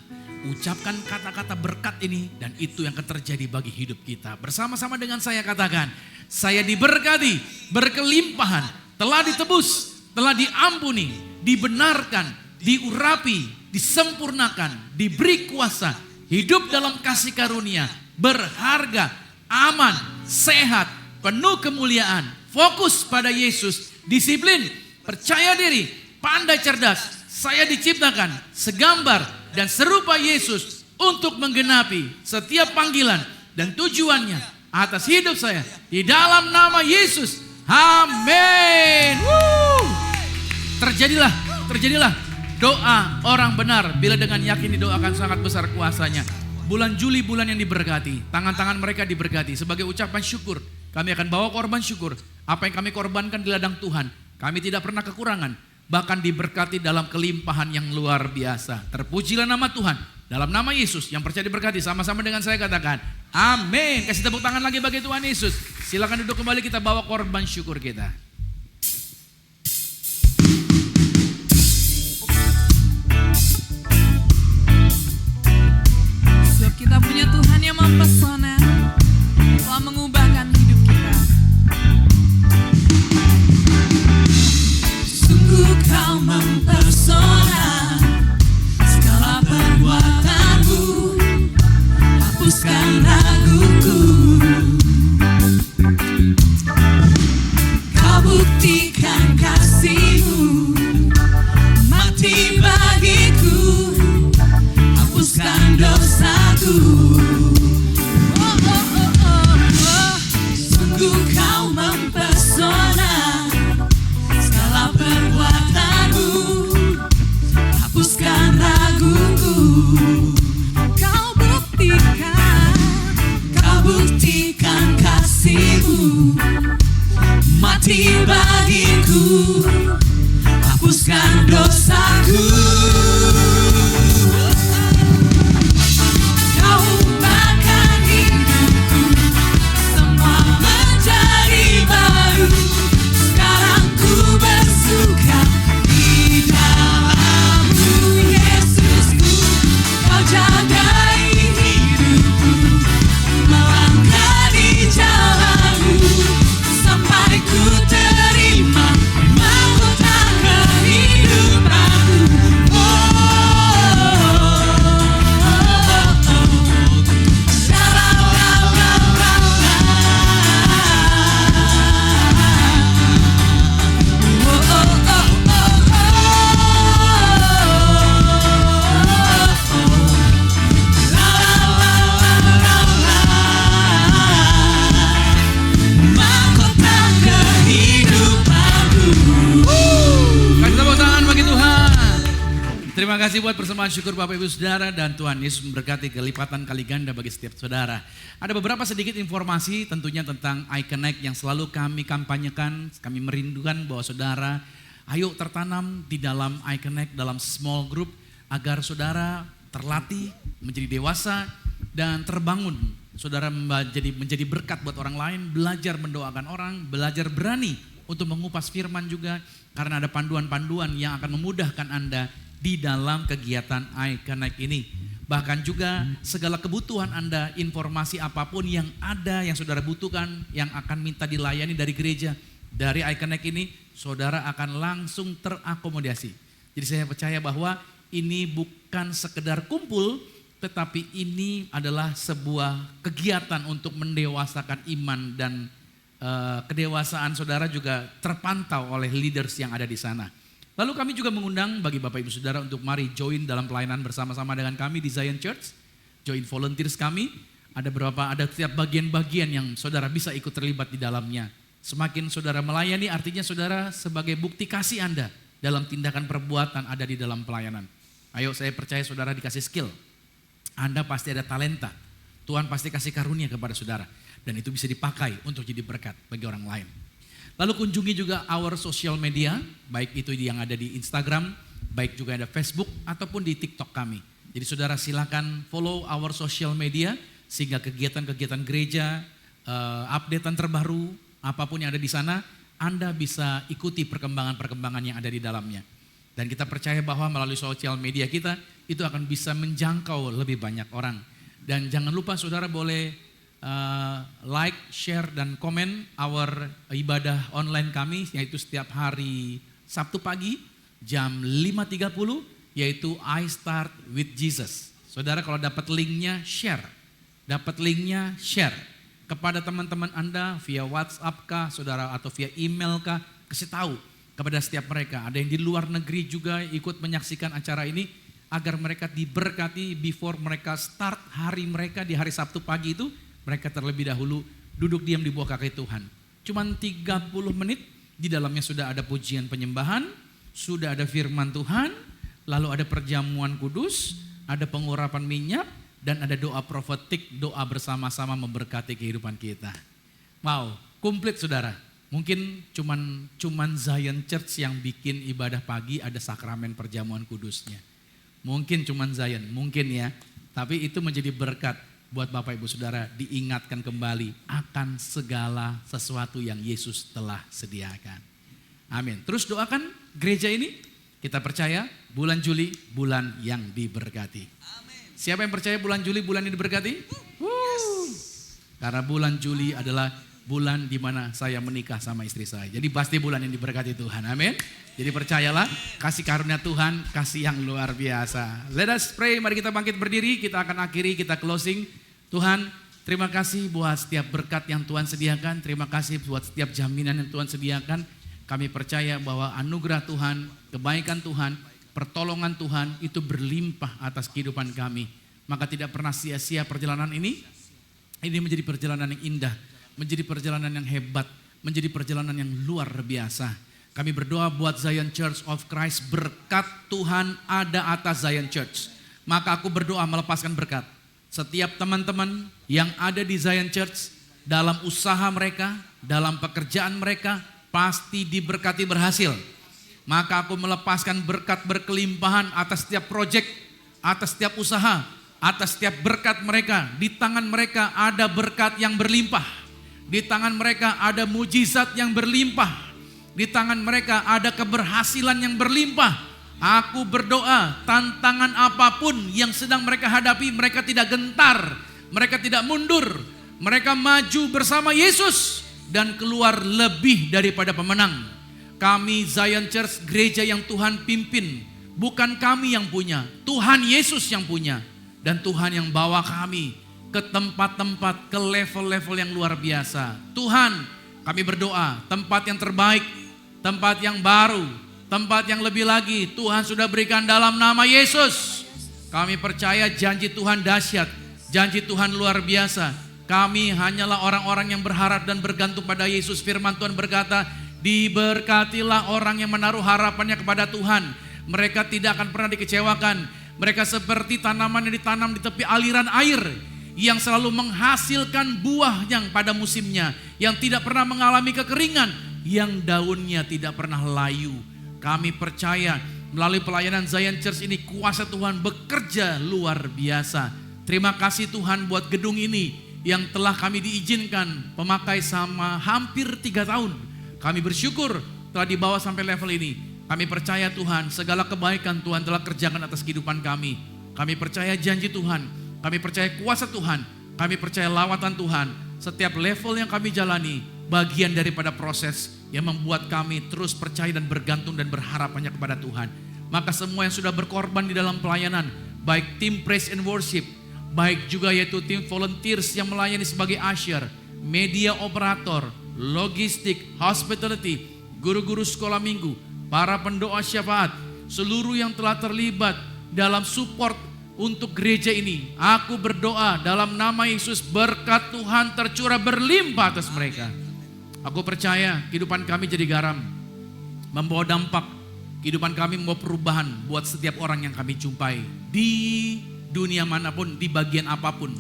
Ucapkan kata-kata berkat ini dan itu yang akan terjadi bagi hidup kita. Bersama-sama dengan saya katakan, saya diberkati, berkelimpahan, telah ditebus, telah diampuni, dibenarkan, diurapi, disempurnakan, diberi kuasa, hidup dalam kasih karunia, berharga, aman, sehat, penuh kemuliaan, fokus pada Yesus, disiplin, percaya diri, pandai cerdas. Saya diciptakan segambar dan serupa Yesus untuk menggenapi setiap panggilan dan tujuannya atas hidup saya. Di dalam nama Yesus, amin. Terjadilah doa orang benar bila dengan yakin didoakan sangat besar kuasanya. Bulan Juli bulan yang diberkati, tangan-tangan mereka diberkati. Sebagai ucapan syukur, kami akan bawa korban syukur. Apa yang kami korbankan di ladang Tuhan, kami tidak pernah kekurangan, bahkan diberkati dalam kelimpahan yang luar biasa. Terpujilah nama Tuhan. Dalam nama Yesus yang percaya diberkati, sama-sama dengan saya katakan amin. Kasih tepuk tangan lagi bagi Tuhan Yesus. Silakan duduk kembali, kita bawa korban syukur kita. Sebab kita punya Tuhan yang mempesona, telah mengubahkan hidup kita. Sungguh kau mempesona, segala perbuatanmu hapuskan raguku. Kau buktikan kasih-Mu, mati bagiku, hapuskan dosaku. Oh, oh, oh, oh, oh. Sungguh kau mempesona, segala perbuatanmu hapuskan raguku. Kau buktikan kasih-Mu, mati bagiku, hapuskan dosaku. Kau ubahkan hidupku, semua menjadi baru. Sekarang ku bersuka di dalam-Mu, Yesusku. Kau jagai hidupku, melangkah di jalan-Mu, sampai ku terima mahkota kehidupanku. Oh, mahkota kehidupanku. Kasih tepuk tangan bagi Tuhan. Terima kasih buat persembahan syukur Bapak Ibu Saudara, dan Tuhan Yesus memberkati kelipatan kali ganda bagi setiap saudara. Ada beberapa sedikit informasi tentunya tentang iConnect yang selalu kami kampanyekan. Kami merindukan bahwa saudara ayo tertanam di dalam iConnect, dalam small group, agar saudara terlatih menjadi dewasa dan terbangun. Saudara menjadi berkat buat orang lain, belajar mendoakan orang, belajar berani untuk mengupas firman juga, karena ada panduan-panduan yang akan memudahkan Anda di dalam kegiatan iConnect ini. Bahkan juga segala kebutuhan Anda, informasi apapun yang ada yang saudara butuhkan, yang akan minta dilayani dari gereja, dari iConnect ini, saudara akan langsung terakomodasi. Jadi saya percaya bahwa ini bukan sekedar kumpul, tetapi ini adalah sebuah kegiatan untuk mendewasakan iman dan kedewasaan saudara juga terpantau oleh leaders yang ada di sana. Lalu kami juga mengundang bagi Bapak Ibu Saudara untuk mari join dalam pelayanan bersama-sama dengan kami di Zion Church. Join volunteers kami, ada setiap bagian-bagian yang saudara bisa ikut terlibat di dalamnya. Semakin saudara melayani artinya saudara sebagai bukti kasih Anda dalam tindakan perbuatan ada di dalam pelayanan. Ayo, saya percaya saudara dikasih skill. Anda pasti ada talenta. Tuhan pasti kasih karunia kepada saudara. Dan itu bisa dipakai untuk jadi berkat bagi orang lain. Lalu kunjungi juga our social media, baik itu yang ada di Instagram, baik juga ada Facebook ataupun di TikTok kami. Jadi saudara silakan follow our social media sehingga kegiatan-kegiatan gereja, updatean terbaru, apapun yang ada di sana, Anda bisa ikuti perkembangan-perkembangan yang ada di dalamnya. Dan kita percaya bahwa melalui sosial media kita itu akan bisa menjangkau lebih banyak orang. Dan jangan lupa saudara boleh like, share, dan komen our ibadah online kami, yaitu setiap hari Sabtu pagi jam 5.30, yaitu I Start with Jesus. Saudara kalau dapat linknya share, kepada teman-teman Anda via WhatsApp kah, saudara, atau via email kah, kasih tahu kepada setiap mereka. Ada yang di luar negeri juga ikut menyaksikan acara ini, agar mereka diberkati before mereka start hari mereka di hari Sabtu pagi itu. Mereka terlebih dahulu duduk diam di bawah kaki Tuhan. Cuman 30 menit, di dalamnya sudah ada pujian penyembahan, sudah ada firman Tuhan, lalu ada perjamuan kudus, ada pengurapan minyak, dan ada doa profetik, doa bersama-sama memberkati kehidupan kita. Wow, komplit saudara. Mungkin cuman Zion Church yang bikin ibadah pagi ada sakramen perjamuan kudusnya. Mungkin cuman Zion, mungkin ya. Tapi itu menjadi berkat buat Bapak Ibu Saudara diingatkan kembali akan segala sesuatu yang Yesus telah sediakan. Amin. Terus doakan gereja ini, kita percaya bulan Juli bulan yang diberkati. Amin. Siapa yang percaya bulan Juli bulan yang diberkati? Yes. Karena bulan Juli adalah bulan di mana saya menikah sama istri saya. Jadi pasti bulan yang diberkati Tuhan. Amin. Jadi percayalah, kasih karunia Tuhan, kasih yang luar biasa. Let us pray, mari kita bangkit berdiri, kita akan akhiri, kita closing. Tuhan, terima kasih buat setiap berkat yang Tuhan sediakan, terima kasih buat setiap jaminan yang Tuhan sediakan. Kami percaya bahwa anugerah Tuhan, kebaikan Tuhan, pertolongan Tuhan itu berlimpah atas kehidupan kami. Maka tidak pernah sia-sia perjalanan ini menjadi perjalanan yang indah, menjadi perjalanan yang hebat, menjadi perjalanan yang luar biasa. Kami berdoa buat Zion Church of Christ, berkat Tuhan ada atas Zion Church. Maka aku berdoa melepaskan berkat. Setiap teman-teman yang ada di Zion Church, dalam usaha mereka, dalam pekerjaan mereka, pasti diberkati berhasil. Maka aku melepaskan berkat berkelimpahan atas setiap proyek, atas setiap usaha, atas setiap berkat mereka. Di tangan mereka ada berkat yang berlimpah. Di tangan mereka ada mujizat yang berlimpah. Di tangan mereka ada keberhasilan yang berlimpah. Aku berdoa tantangan apapun yang sedang mereka hadapi, mereka tidak gentar, mereka tidak mundur. Mereka maju bersama Yesus dan keluar lebih daripada pemenang. Kami Zion Church, gereja yang Tuhan pimpin. Bukan kami yang punya, Tuhan Yesus yang punya. Dan Tuhan yang bawa kami ke tempat-tempat, ke level-level yang luar biasa. Tuhan, kami berdoa tempat yang terbaik, tempat yang baru, tempat yang lebih lagi Tuhan sudah berikan dalam nama Yesus. Kami percaya janji Tuhan dahsyat, janji Tuhan luar biasa. Kami hanyalah orang-orang yang berharap dan bergantung pada Yesus. Firman Tuhan berkata, diberkatilah orang yang menaruh harapannya kepada Tuhan. Mereka tidak akan pernah dikecewakan. Mereka seperti tanaman yang ditanam di tepi aliran air, yang selalu menghasilkan buah yang pada musimnya, yang tidak pernah mengalami kekeringan, yang daunnya tidak pernah layu. Kami percaya melalui pelayanan Zion Church ini kuasa Tuhan bekerja luar biasa. Terima kasih Tuhan buat gedung ini yang telah kami diizinkan pemakai sama hampir 3 tahun. Kami bersyukur telah dibawa sampai level ini. Kami percaya Tuhan segala kebaikan Tuhan telah kerjakan atas kehidupan kami. Kami percaya janji Tuhan, kami percaya kuasa Tuhan, kami percaya lawatan Tuhan. Setiap level yang kami jalani bagian daripada proses yang membuat kami terus percaya dan bergantung dan berharap hanya kepada Tuhan. Maka semua yang sudah berkorban di dalam pelayanan, baik tim praise and worship, baik juga yaitu tim volunteers yang melayani sebagai usher, media operator, logistik, hospitality, guru-guru sekolah minggu, para pendoa syafaat, seluruh yang telah terlibat dalam support untuk gereja ini. Aku berdoa dalam nama Yesus, berkat Tuhan tercurah berlimpah atas mereka. Aku percaya kehidupan kami jadi garam, membawa dampak. Kehidupan kami membawa perubahan buat setiap orang yang kami jumpai. Di dunia manapun, di bagian apapun,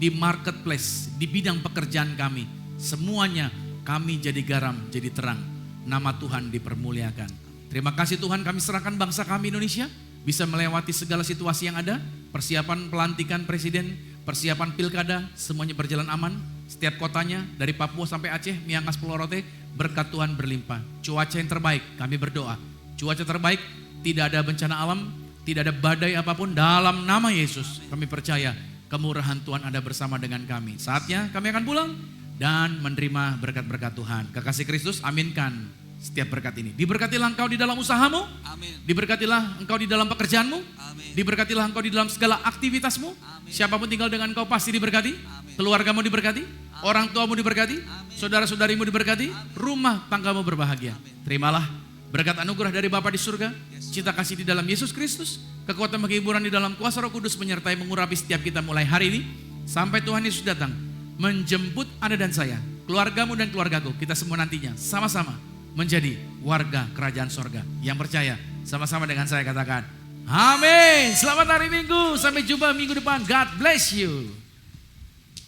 di marketplace, di bidang pekerjaan kami. Semuanya kami jadi garam, jadi terang. Nama Tuhan dipermuliakan. Terima kasih Tuhan, kami serahkan bangsa kami Indonesia bisa melewati segala situasi yang ada. Persiapan pelantikan presiden, persiapan pilkada, semuanya berjalan aman. Setiap kotanya dari Papua sampai Aceh, Miangas, Pulau Rote, berkat Tuhan berlimpah. Cuaca yang terbaik, kami berdoa. Cuaca terbaik, tidak ada bencana alam, tidak ada badai apapun. Dalam nama Yesus kami percaya kemurahan Tuhan ada bersama dengan kami. Saatnya kami akan pulang dan menerima berkat-berkat Tuhan. Kekasih Kristus, aminkan setiap berkat ini. Diberkatilah engkau di dalam usahamu, Amin. diberkatilah engkau di dalam pekerjaanmu, Amin. diberkatilah engkau di dalam segala aktivitasmu. Amin. Siapapun tinggal dengan engkau pasti diberkati. Amin. Keluargamu diberkati, orang tuamu diberkati, saudara-saudarimu diberkati, rumah tanggamu berbahagia. Terimalah berkat anugerah dari Bapa di surga, cinta kasih di dalam Yesus Kristus, kekuatan penghiburan di dalam kuasa Roh Kudus menyertai mengurapi setiap kita mulai hari ini sampai Tuhan Yesus datang menjemput Anda dan saya, keluargamu dan keluargaku. Kita semua nantinya sama-sama menjadi warga kerajaan sorga. Yang percaya sama-sama dengan saya katakan amin. Selamat hari Minggu, sampai jumpa minggu depan. God bless you.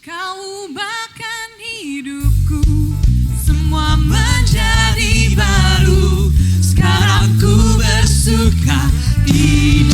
Kau ubahkan hidupku, semua menjadi baru. Sekarang ku bersuka di